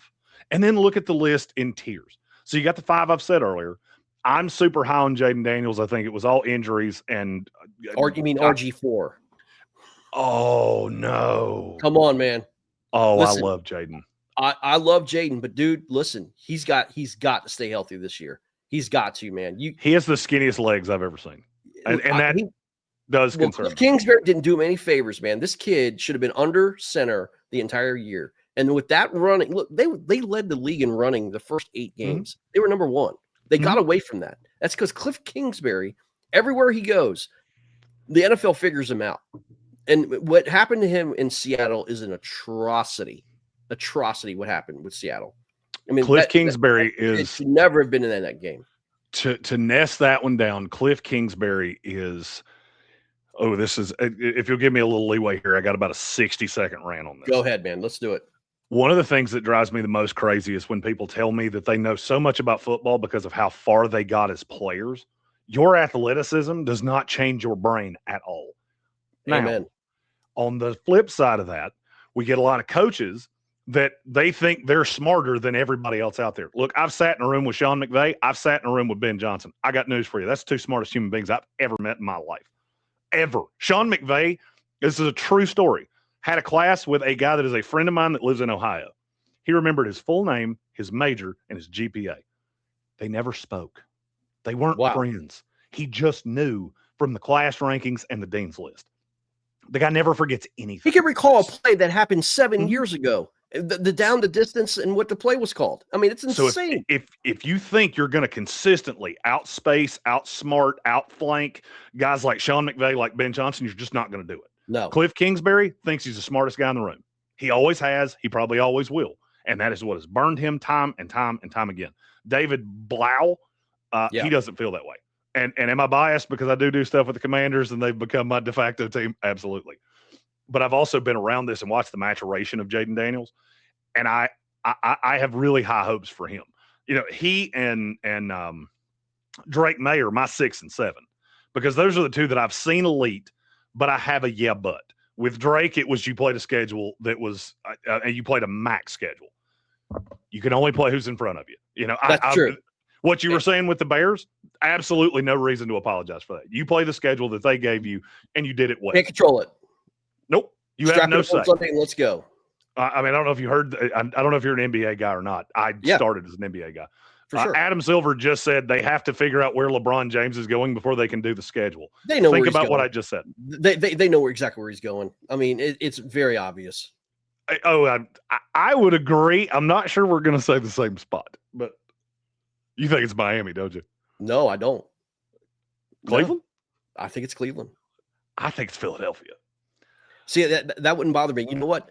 [SPEAKER 2] and then look at the list in tiers. So you got the 5 I've said earlier. I'm super high on Jaden Daniels. I think it was all injuries and
[SPEAKER 1] you mean RG4?
[SPEAKER 2] Oh no.
[SPEAKER 1] Come on, man.
[SPEAKER 2] Oh, listen, I love Jaden.
[SPEAKER 1] I love Jaden, but dude, listen, he's got to stay healthy this year. He's got to, man. He
[SPEAKER 2] has the skinniest legs I've ever seen. And that does concern me.
[SPEAKER 1] Kingsbury didn't do him any favors, man. This kid should have been under center the entire year. And with that running, look, they led the league in running the first 8 games. They were number 1. They got away from that. That's because Cliff Kingsbury, everywhere he goes, the NFL figures him out. And what happened to him in Seattle is an atrocity. Atrocity what happened with Seattle. I mean,
[SPEAKER 2] Cliff Kingsbury
[SPEAKER 1] it should never have been in that game.
[SPEAKER 2] To nest that one down, Cliff Kingsbury is this is, if you'll give me a little leeway here, I got about a 60-second rant on this.
[SPEAKER 1] Go ahead, man. Let's do it.
[SPEAKER 2] One of the things that drives me the most crazy is when people tell me that they know so much about football because of how far they got as players. Your athleticism does not change your brain at all.
[SPEAKER 1] Amen.
[SPEAKER 2] Now, on the flip side of that, we get a lot of coaches that they think they're smarter than everybody else out there. Look, I've sat in a room with Sean McVay. I've sat in a room with Ben Johnson. I got news for you. That's the 2 smartest human beings I've ever met in my life. Ever. Sean McVay, this is a true story, had a class with a guy that is a friend of mine that lives in Ohio. He remembered his full name, his major, and his GPA. They never spoke. They weren't friends. He just knew from the class rankings and the dean's list. The guy never forgets anything.
[SPEAKER 1] He can recall a play that happened 7 years ago. The down the distance and what the play was called. I mean, it's insane.
[SPEAKER 2] So if you think you're going to consistently outspace, outsmart, outflank guys like Sean McVay, like Ben Johnson, you're just not going to do it.
[SPEAKER 1] No.
[SPEAKER 2] Cliff Kingsbury thinks he's the smartest guy in the room. He always has. He probably always will. And that is what has burned him time and time and time again. David Blau, he doesn't feel that way. And am I biased because I do stuff with the Commanders and they've become my de facto team? Absolutely. But I've also been around this and watched the maturation of Jaden Daniels, and I have really high hopes for him. You know, he and Drake May are my 6 and 7 because those are the 2 that I've seen elite, but I have a but. With Drake, it was you played a schedule that was and you played a max schedule. You can only play who's in front of you. You know,
[SPEAKER 1] that's true.
[SPEAKER 2] What you were saying with the Bears, absolutely no reason to apologize for that. You play the schedule that they gave you, and you did it well.
[SPEAKER 1] Can't control it.
[SPEAKER 2] Nope. You have no say.
[SPEAKER 1] Something, let's go.
[SPEAKER 2] I mean, I don't know if you heard. I don't know if you're an NBA guy or not. I started as an NBA guy.
[SPEAKER 1] For sure.
[SPEAKER 2] Adam Silver just said they have to figure out where LeBron James is going before they can do the schedule.
[SPEAKER 1] They know.
[SPEAKER 2] Think about what I just said.
[SPEAKER 1] They know exactly where he's going. I mean, it's very obvious.
[SPEAKER 2] I would agree. I'm not sure we're going to say the same spot, but you think it's Miami, don't you?
[SPEAKER 1] No, I don't.
[SPEAKER 2] Cleveland?
[SPEAKER 1] No, I think it's Cleveland.
[SPEAKER 2] I think it's Philadelphia.
[SPEAKER 1] See, that wouldn't bother me. You know what?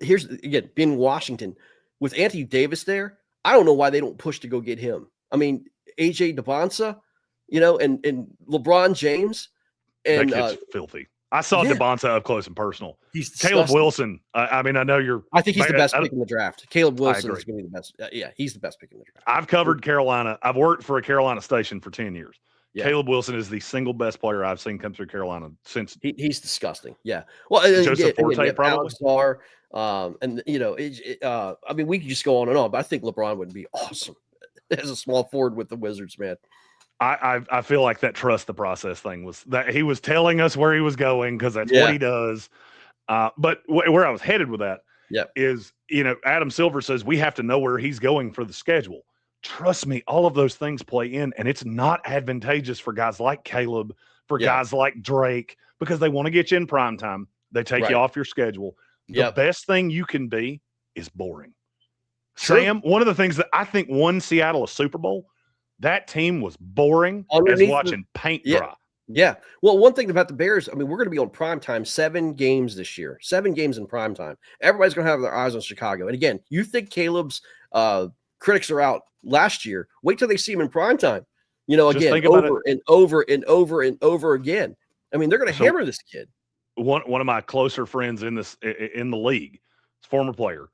[SPEAKER 1] Here's, again, being Washington, with Anthony Davis there, I don't know why they don't push to go get him. I mean, AJ DeBonsa, you know, and LeBron James. And
[SPEAKER 2] that kid's filthy. I saw DeBonsa up close and personal.
[SPEAKER 1] He's
[SPEAKER 2] Caleb Wilson. I mean, I know you're.
[SPEAKER 1] I think he's the best pick in the draft. Caleb Wilson
[SPEAKER 2] is
[SPEAKER 1] going to be the best. Yeah, he's the best pick in the draft.
[SPEAKER 2] I've covered Carolina. I've worked for a Carolina station for 10 years.
[SPEAKER 1] Yeah.
[SPEAKER 2] Caleb Wilson is the single best player I've seen come through Carolina since.
[SPEAKER 1] He's disgusting. Yeah. Well,
[SPEAKER 2] Joseph Forte probably.
[SPEAKER 1] Nosar, and you know, I mean, we could just go on and on, but I think LeBron would be awesome as a small forward with the Wizards, man.
[SPEAKER 2] I feel like that trust the process thing was that he was telling us where he was going because that's what he does. But where I was headed with that is, you know, Adam Silver says we have to know where he's going for the schedule. Trust me, all of those things play in, and it's not advantageous for guys like Caleb, for guys like Drake, because they want to get you in prime time. They take you off your schedule. The best thing you can be is boring. True. Sam, one of the things that I think won Seattle a Super Bowl, that team was boring as watching paint dry.
[SPEAKER 1] Yeah. Well, one thing about the Bears, I mean, we're going to be on prime time 7 games this year, 7 games in prime time. Everybody's going to have their eyes on Chicago. And again, you think Caleb's critics are out last year. Wait till they see him in prime time. You know, again, over and over and over and over again. I mean, they're going to hammer this kid.
[SPEAKER 2] One of my closer friends in the league, former player,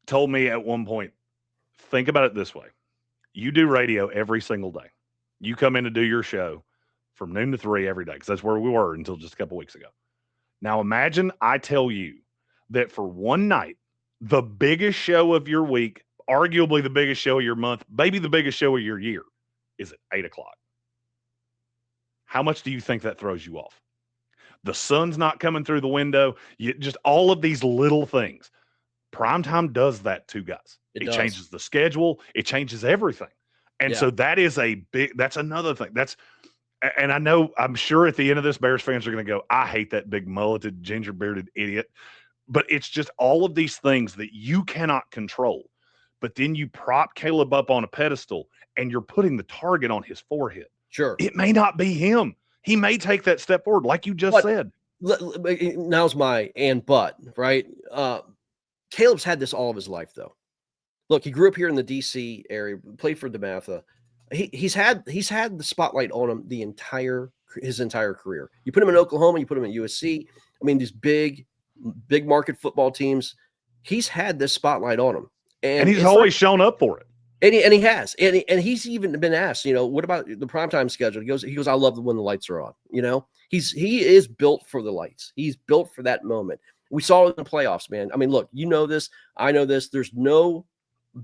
[SPEAKER 2] told me at one point, think about it this way. You do radio every single day. You come in to do your show from noon to 3 every day, because that's where we were until just a couple weeks ago. Now imagine I tell you that for one night, the biggest show of your week, arguably the biggest show of your month, maybe the biggest show of your year, is at 8 o'clock. How much do you think that throws you off? The sun's not coming through the window. Just all of these little things. Primetime does that too, guys. It changes the schedule. It changes everything. And so that is that's another thing. And I'm sure at the end of this, Bears fans are going to go, I hate that big mulleted, ginger bearded idiot. But it's just all of these things that you cannot control. But then you prop Caleb up on a pedestal and you're putting the target on his forehead.
[SPEAKER 1] Sure.
[SPEAKER 2] It may not be him. He may take that step forward, like you just said.
[SPEAKER 1] Now's my but, right? Caleb's had this all of his life, though. Look, he grew up here in the DC area, played for DeMatha. He's had the spotlight on him his entire career. You put him in Oklahoma, you put him in USC. I mean, these big market football teams. He's had this spotlight on him,
[SPEAKER 2] and he's always shown up for it.
[SPEAKER 1] And he has, and he's even been asked, what about the primetime schedule? He goes, I love when the lights are on. He is built for the lights. He's built for that moment. We saw it in the playoffs, man. I mean, look, this, I know this. There's no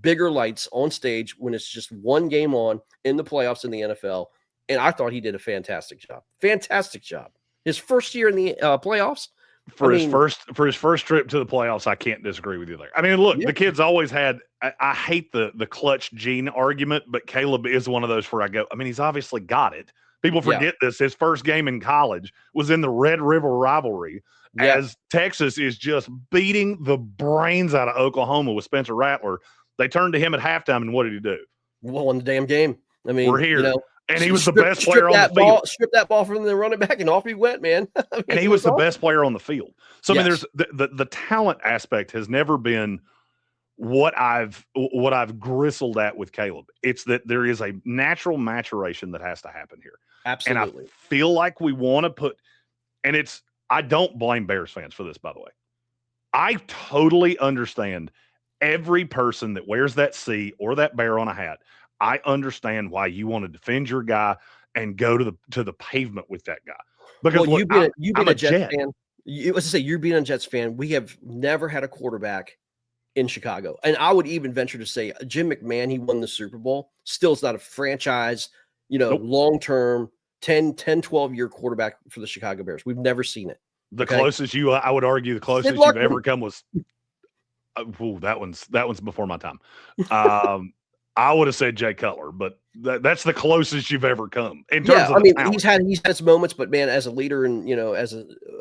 [SPEAKER 1] bigger lights on stage when it's just one game on in the playoffs in the NFL. And I thought he did a fantastic job. Fantastic job. His first year in the playoffs.
[SPEAKER 2] His first trip to the playoffs, I can't disagree with you there. I mean, look, the kid's always had. I hate the clutch gene argument, but Caleb is one of those where I go. I mean, he's obviously got it. People forget this. His first game in college was in the Red River rivalry, as Texas is just beating the brains out of Oklahoma with Spencer Rattler. They turned to him at halftime, and what did he do?
[SPEAKER 1] Won the damn game. I mean,
[SPEAKER 2] we're here. And he was the best player on the field.
[SPEAKER 1] Stripped that ball from the running back, and off he went, man. I mean,
[SPEAKER 2] and he was the best player on the field. So, I mean, there's the talent aspect has never been what I've gristled at with Caleb. It's that there is a natural maturation that has to happen here.
[SPEAKER 1] Absolutely.
[SPEAKER 2] And I feel like we want to put – and I don't blame Bears fans for this, by the way. I totally understand every person that wears that C or that bear on a hat. I understand why you want to defend your guy and go to the pavement with that guy. Because
[SPEAKER 1] you've been a Jets fan. Let's say you're being a Jets fan. We have never had a quarterback in Chicago. And I would even venture to say Jim McMahon, he won the Super Bowl. Still is not a franchise, long-term 10, 12-year quarterback for the Chicago Bears. We've never seen it.
[SPEAKER 2] The closest I would argue, the closest you've ever come was that one's before my time. I would have said Jay Cutler, but that's the closest you've ever come in terms of talent.
[SPEAKER 1] he's had his moments, but man, as a leader and as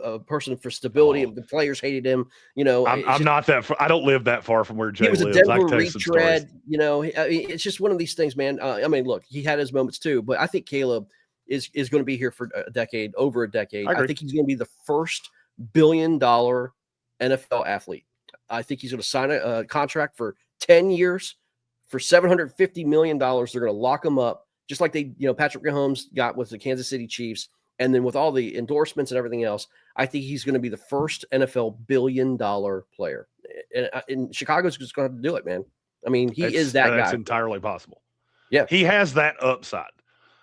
[SPEAKER 1] a person for stability, the players hated him.
[SPEAKER 2] I'm not that far. I don't live that far from where Jay lives.
[SPEAKER 1] He was a Denver retread. It's just one of these things, man. I mean, look, he had his moments too, but I think Caleb is going to be here for over a decade. I think he's going to be the first $1 billion NFL athlete. I think he's going to sign a contract for 10 years. For $750 million, they're going to lock him up, just like Patrick Mahomes got with the Kansas City Chiefs. And then with all the endorsements and everything else, I think he's going to be the first NFL $1 billion player. And Chicago's just going to have to do it, man. I mean, he is that guy.
[SPEAKER 2] That's entirely possible.
[SPEAKER 1] Yeah.
[SPEAKER 2] He has that upside.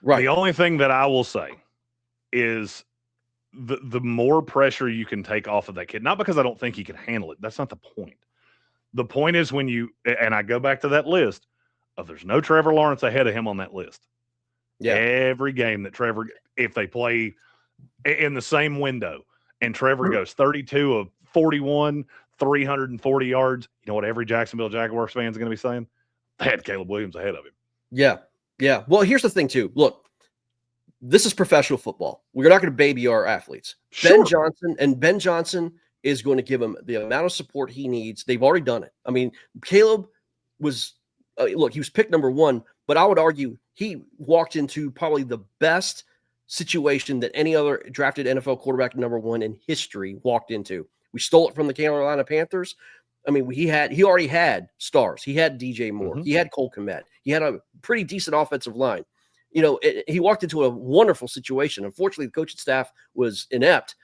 [SPEAKER 1] Right.
[SPEAKER 2] The only thing that I will say is the more pressure you can take off of that kid, not because I don't think he can handle it. That's not the point. The point is when and I go back to that list there's no Trevor Lawrence ahead of him on that list. Yeah. Every game that if they play in the same window and Trevor goes 32 of 41, 340 yards, you know what every Jacksonville Jaguars fan is going to be saying? They had Caleb Williams ahead of him.
[SPEAKER 1] Yeah. Yeah. Well, here's the thing too. Look, this is professional football. We're not going to baby our athletes. Sure. Ben Johnson is going to give him the amount of support he needs. They've already done it. I mean, Caleb was, he was picked number 1, but I would argue he walked into probably the best situation that any other drafted NFL quarterback number 1 in history walked into. We stole it from the Carolina Panthers. I mean, he already had stars. He had DJ Moore. Mm-hmm. He had Cole Kmet. He had a pretty decent offensive line. He walked into a wonderful situation. Unfortunately, the coaching staff was inept.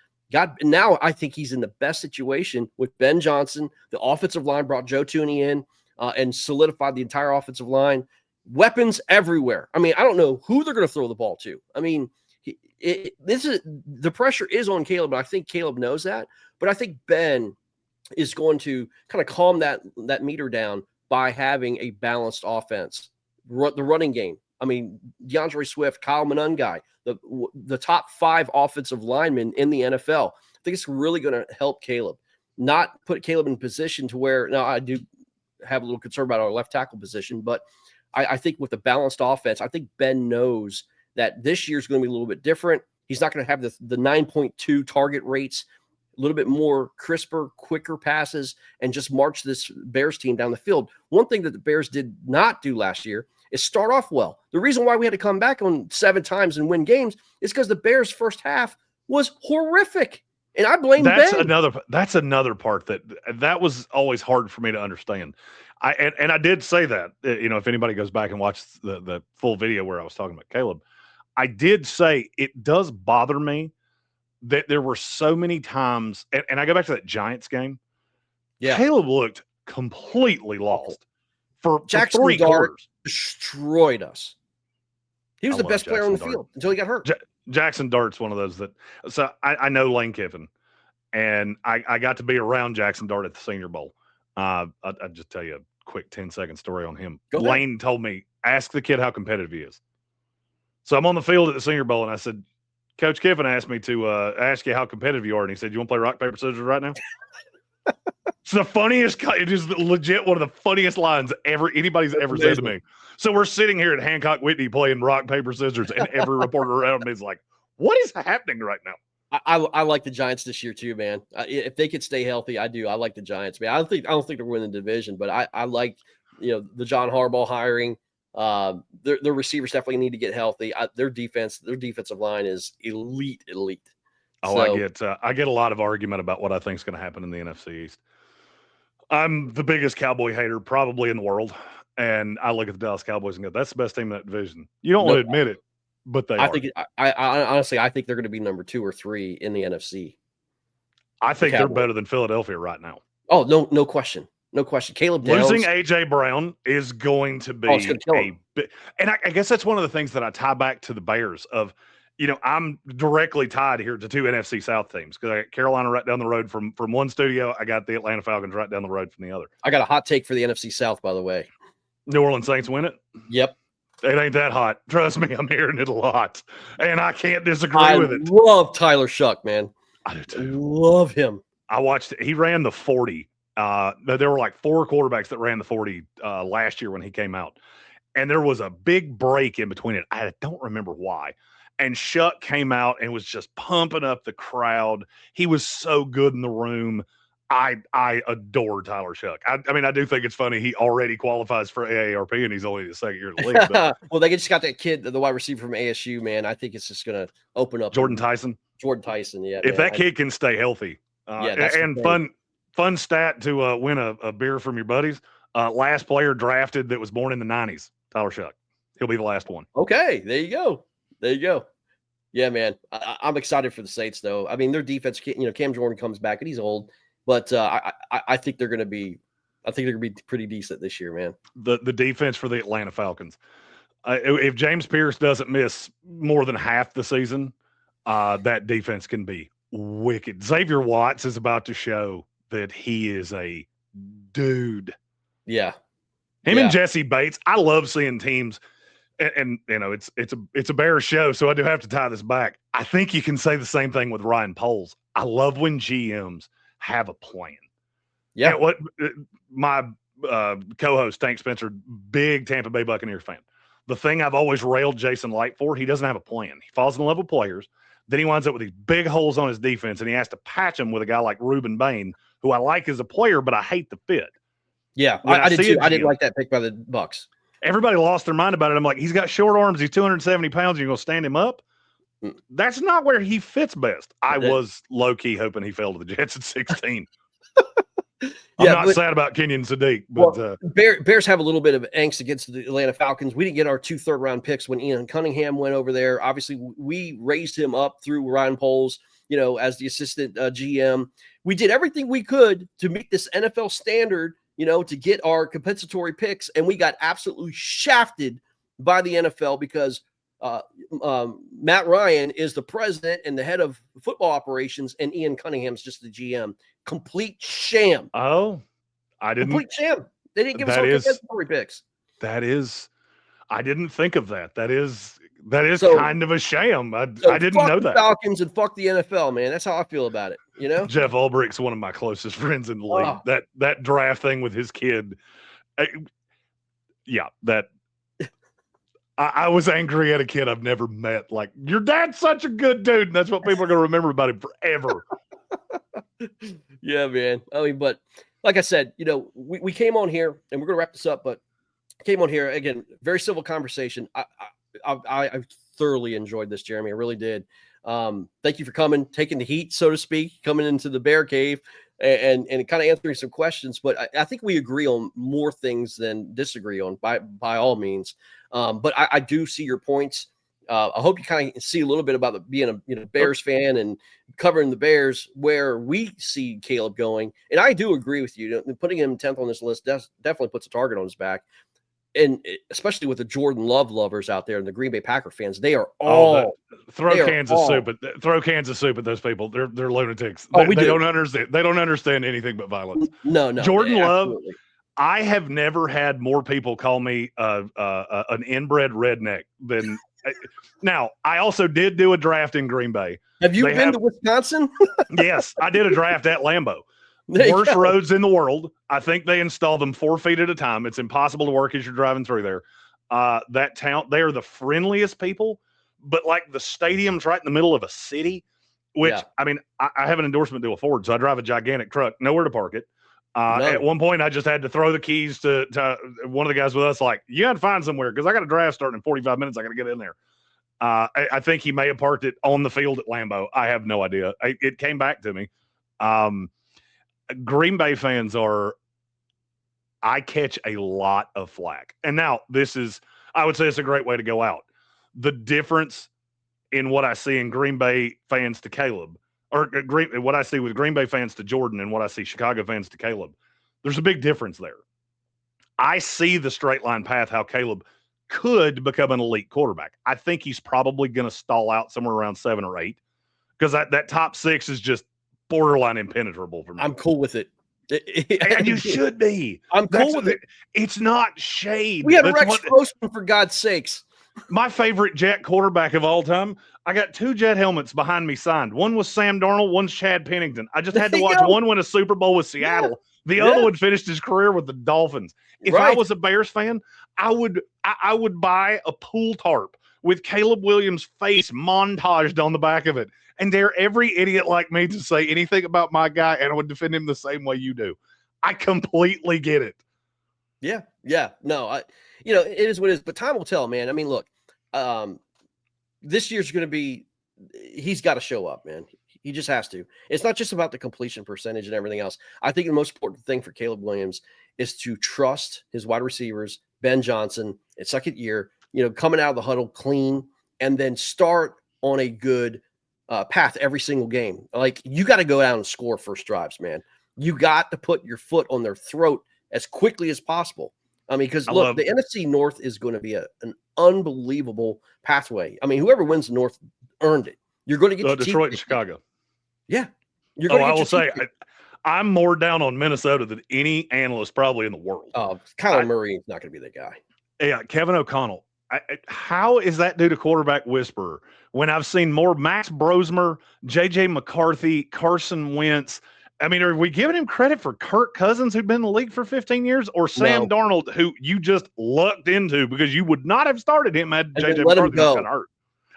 [SPEAKER 1] Now I think he's in the best situation with Ben Johnson. The offensive line brought Joe Thuney in and solidified the entire offensive line. Weapons everywhere. I mean, I don't know who they're going to throw the ball to. I mean, the pressure is on Caleb, and I think Caleb knows that. But I think Ben is going to kind of calm that meter down by having a balanced offense, the running game. I mean, DeAndre Swift, Kyle Monangai, the top 5 offensive linemen in the NFL. I think it's really going to help Caleb, not put Caleb in position to where, now I do have a little concern about our left tackle position, but I think with the balanced offense, I think Ben knows that this year is going to be a little bit different. He's not going to have the 9.2 target rates. a little bit more crisper, quicker passes, and just march this Bears team down the field. One thing that the Bears did not do last year is start off well. The reason why we had to come back on 7 times and win games is because the Bears' first half was horrific. And I blame
[SPEAKER 2] That's
[SPEAKER 1] Ben.
[SPEAKER 2] another part that was always hard for me to understand. I did say that, if anybody goes back and watches the full video where I was talking about Caleb, I did say it does bother me that there were so many times, and I go back to that Giants game.
[SPEAKER 1] Yeah.
[SPEAKER 2] Caleb looked completely lost for
[SPEAKER 1] Jackson
[SPEAKER 2] 3
[SPEAKER 1] Dart
[SPEAKER 2] quarters.
[SPEAKER 1] destroyed us. He was
[SPEAKER 2] I
[SPEAKER 1] the
[SPEAKER 2] love
[SPEAKER 1] best player on the
[SPEAKER 2] Jackson
[SPEAKER 1] field until he got hurt.
[SPEAKER 2] Jackson Dart's one of those that. So I know Lane Kiffin, and I got to be around Jackson Dart at the Senior Bowl. I'll just tell you a quick 10-second story on him.
[SPEAKER 1] Go ahead.
[SPEAKER 2] Lane told me, ask the kid how competitive he is. So I'm on the field at the Senior Bowl, and I said, Coach Kiffin asked me to ask you how competitive you are, and he said, "You want to play rock, paper, scissors right now?" It's the funniest. It is legit one of the funniest lines anybody's ever said to me. So we're sitting here at Hancock Whitney playing rock, paper, scissors, and every reporter around me is like, "What is happening right now?"
[SPEAKER 1] I like the Giants this year too, man. If they could stay healthy, I do. I like the Giants, man. I don't think they're winning the division, but I like the John Harbaugh hiring. Their receivers definitely need to get healthy. Their defensive line is elite.
[SPEAKER 2] Oh, so, I get a lot of argument about what I think is going to happen in the NFC East. I'm the biggest Cowboy hater probably in the world, and I look at the Dallas Cowboys and go, "That's the best team in that division." You don't want to admit it, but they are.
[SPEAKER 1] I honestly think they're going to be number 2 or 3 in the NFC.
[SPEAKER 2] I think they're better than Philadelphia right now.
[SPEAKER 1] Oh, no question. No question. Caleb Downs.
[SPEAKER 2] Losing A.J. Brown is going to be and I guess that's one of the things that I tie back to the Bears of, I'm directly tied here to 2 NFC South teams because I got Carolina right down the road from one studio. I got the Atlanta Falcons right down the road from the other.
[SPEAKER 1] I got a hot take for the NFC South, by the way.
[SPEAKER 2] New Orleans Saints win it?
[SPEAKER 1] Yep.
[SPEAKER 2] It ain't that hot. Trust me, I'm hearing it a lot, and I can't disagree with it.
[SPEAKER 1] I love Tyler Shuck, man.
[SPEAKER 2] I do too.
[SPEAKER 1] Love him.
[SPEAKER 2] I watched it. He ran the 40. There were like 4 quarterbacks that ran the 40 last year when he came out. And there was a big break in between it. I don't remember why. And Shuck came out and was just pumping up the crowd. He was so good in the room. I adore Tyler Shuck. I mean, I do think it's funny. He already qualifies for AARP and he's only the second year in the league. But
[SPEAKER 1] well, they just got that kid, the wide receiver from ASU, man. I think it's just going to open up.
[SPEAKER 2] Jordan Tyson,
[SPEAKER 1] yeah.
[SPEAKER 2] If that kid can stay healthy. And fun stat to win a beer from your buddies. Last player drafted that was born in the 90s, Tyler Shuck. He'll be the last one.
[SPEAKER 1] Okay, there you go. Yeah, man. I'm excited for the Saints, though. I mean, their defense, Cam Jordan comes back, and he's old. But I think they're going to be pretty decent this year, man.
[SPEAKER 2] The defense for the Atlanta Falcons. If James Pierce doesn't miss more than half the season, that defense can be wicked. Xavier Watts is about to show that he is a dude.
[SPEAKER 1] Yeah.
[SPEAKER 2] Him and Jesse Bates. I love seeing teams, and it's a Bears show, so I do have to tie this back. I think you can say the same thing with Ryan Poles. I love when GMs have a plan.
[SPEAKER 1] Yeah.
[SPEAKER 2] And what my co-host Tank Spencer, big Tampa Bay Buccaneers fan. The thing I've always railed Jason Light for, he doesn't have a plan. He falls in love with players. Then he winds up with these big holes on his defense, and he has to patch them with a guy like Reuben Bain, who I like as a player, but I hate the fit.
[SPEAKER 1] Yeah, I did too. I didn't like that pick by the Bucs.
[SPEAKER 2] Everybody lost their mind about it. I'm like, he's got short arms. He's 270 pounds. You're going to stand him up? That's not where he fits best. I was low-key hoping he fell to the Jets at 16. I'm not sad about Kenyon Sadiq. But
[SPEAKER 1] Bears have a little bit of angst against the Atlanta Falcons. We didn't get our 2 third-round picks when Ian Cunningham went over there. Obviously, we raised him up through Ryan Poles, as the assistant GM. We did everything we could to meet this NFL standard, to get our compensatory picks, and we got absolutely shafted by the NFL because Matt Ryan is the president and the head of football operations, and Ian Cunningham's just the GM. Complete sham.
[SPEAKER 2] Oh, I didn't.
[SPEAKER 1] Complete sham. They didn't give us our compensatory picks.
[SPEAKER 2] I didn't think of that. That is kind of a sham. I didn't know that.
[SPEAKER 1] Falcons and fuck the NFL, man. That's how I feel about it.
[SPEAKER 2] Jeff Ulbricht's one of my closest friends in the league.
[SPEAKER 1] Oh.
[SPEAKER 2] That draft thing with his kid. I was angry at a kid I've never met. Like, your dad's such a good dude. And that's what people are going to remember about him forever.
[SPEAKER 1] Yeah, man. I mean, but like I said, we came on here and we're going to wrap this up, but came on here again, very civil conversation. I thoroughly enjoyed this, Jeremy. I really did. Thank you for coming, taking the heat, so to speak, coming into the bear cave and kind of answering some questions. But I think we agree on more things than disagree on by all means. But I do see your points. I hope you kind of see a little bit about being a Bears fan and covering the Bears, where we see Caleb going. And I do agree with you. Putting him 10th on this list definitely puts a target on his back. And especially with the Jordan Love lovers out there and the Green Bay Packer fans, they are all
[SPEAKER 2] throw cans of soup at those people. They're lunatics.
[SPEAKER 1] Oh,
[SPEAKER 2] They don't understand. They don't understand anything but violence.
[SPEAKER 1] No,
[SPEAKER 2] Jordan Love.
[SPEAKER 1] absolutely.
[SPEAKER 2] I have never had more people call me an inbred redneck than. Now, I also did do a draft in Green Bay.
[SPEAKER 1] Have you been to Wisconsin?
[SPEAKER 2] Yes, I did a draft at Lambeau. Worst roads in the world. I think they install them 4 feet at a time. It's impossible to work as you're driving through there. That town, they are the friendliest people, but like the stadium's right in the middle of a city, which, I mean, I have an endorsement deal with Ford, so I drive a gigantic truck, nowhere to park it. At one point, I just had to throw the keys to one of the guys with us, like, you got to find somewhere because I got a draft starting in 45 minutes. I got to get in there. I think he may have parked it on the field at Lambeau. I have no idea. It came back to me. Green Bay fans I catch a lot of flack. And now I would say it's a great way to go out. The difference in what I see in Green Bay fans to Caleb, or what I see with Green Bay fans to Jordan and what I see Chicago fans to Caleb, there's a big difference there. I see the straight line path, how Caleb could become an elite quarterback. I think he's probably going to stall out somewhere around 7 or 8 because that top 6 is just borderline impenetrable for me.
[SPEAKER 1] I'm cool with it.
[SPEAKER 2] And you should be.
[SPEAKER 1] I'm cool with it.
[SPEAKER 2] It's not shade.
[SPEAKER 1] We had Rex Grossman, for God's sakes.
[SPEAKER 2] My favorite Jet quarterback of all time. I got 2 Jet helmets behind me signed. One was Sam Darnold, one's Chad Pennington. I just had to watch one win a Super Bowl with Seattle. Yeah. The other one finished his career with the Dolphins. If I was a Bears fan, I would buy a pool tarp with Caleb Williams' face montaged on the back of it and dare every idiot like me to say anything about my guy, and I would defend him the same way you do. I completely get it.
[SPEAKER 1] Yeah. No, it is what it is, but time will tell, man. I mean, look, this year's going to be, he's got to show up, man. He just has to. It's not just about the completion percentage and everything else. I think the most important thing for Caleb Williams is to trust his wide receivers, Ben Johnson, in second year, coming out of the huddle clean, and then start on a good path every single game. Like, you got to go down and score first drives, man. You got to put your foot on their throat as quickly as possible. I mean, because look, the NFC North is going to be an unbelievable pathway. I mean, whoever wins the North earned it. You're going to get
[SPEAKER 2] Detroit and Chicago.
[SPEAKER 1] Yeah.
[SPEAKER 2] I will say, I'm more down on Minnesota than any analyst probably in the world.
[SPEAKER 1] Kyler Murray is not going to be that guy.
[SPEAKER 2] Yeah, Kevin O'Connell. How is that due to quarterback whisperer when I've seen more Max Brosmer, J.J. McCarthy, Carson Wentz? I mean, are we giving him credit for Kirk Cousins, who'd been in the league for 15 years, or Sam Darnold, who you just lucked into because you would not have started him had J.J. McCarthy not got hurt?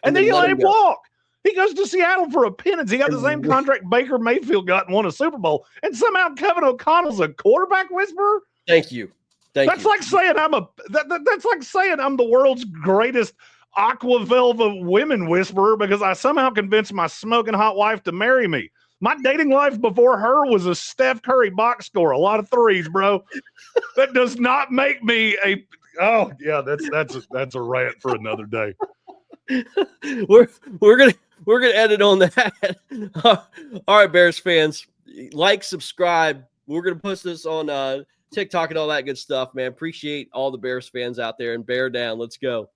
[SPEAKER 2] And then you let him walk. He goes to Seattle for a penance. He got the same contract Baker Mayfield got and won a Super Bowl. And somehow Kevin O'Connell's a quarterback whisperer?
[SPEAKER 1] Thank you.
[SPEAKER 2] That's like saying that's like saying I'm the world's greatest aqua velva women whisperer because I somehow convinced my smoking hot wife to marry me. My dating life before her was a Steph Curry box score, a lot of threes, bro. That does not make me that's a rant for another day.
[SPEAKER 1] We're gonna end it on that. All right, Bears fans, like, subscribe. We're gonna post this on TikTok and all that good stuff, man. Appreciate all the Bears fans out there, and bear down. Let's go.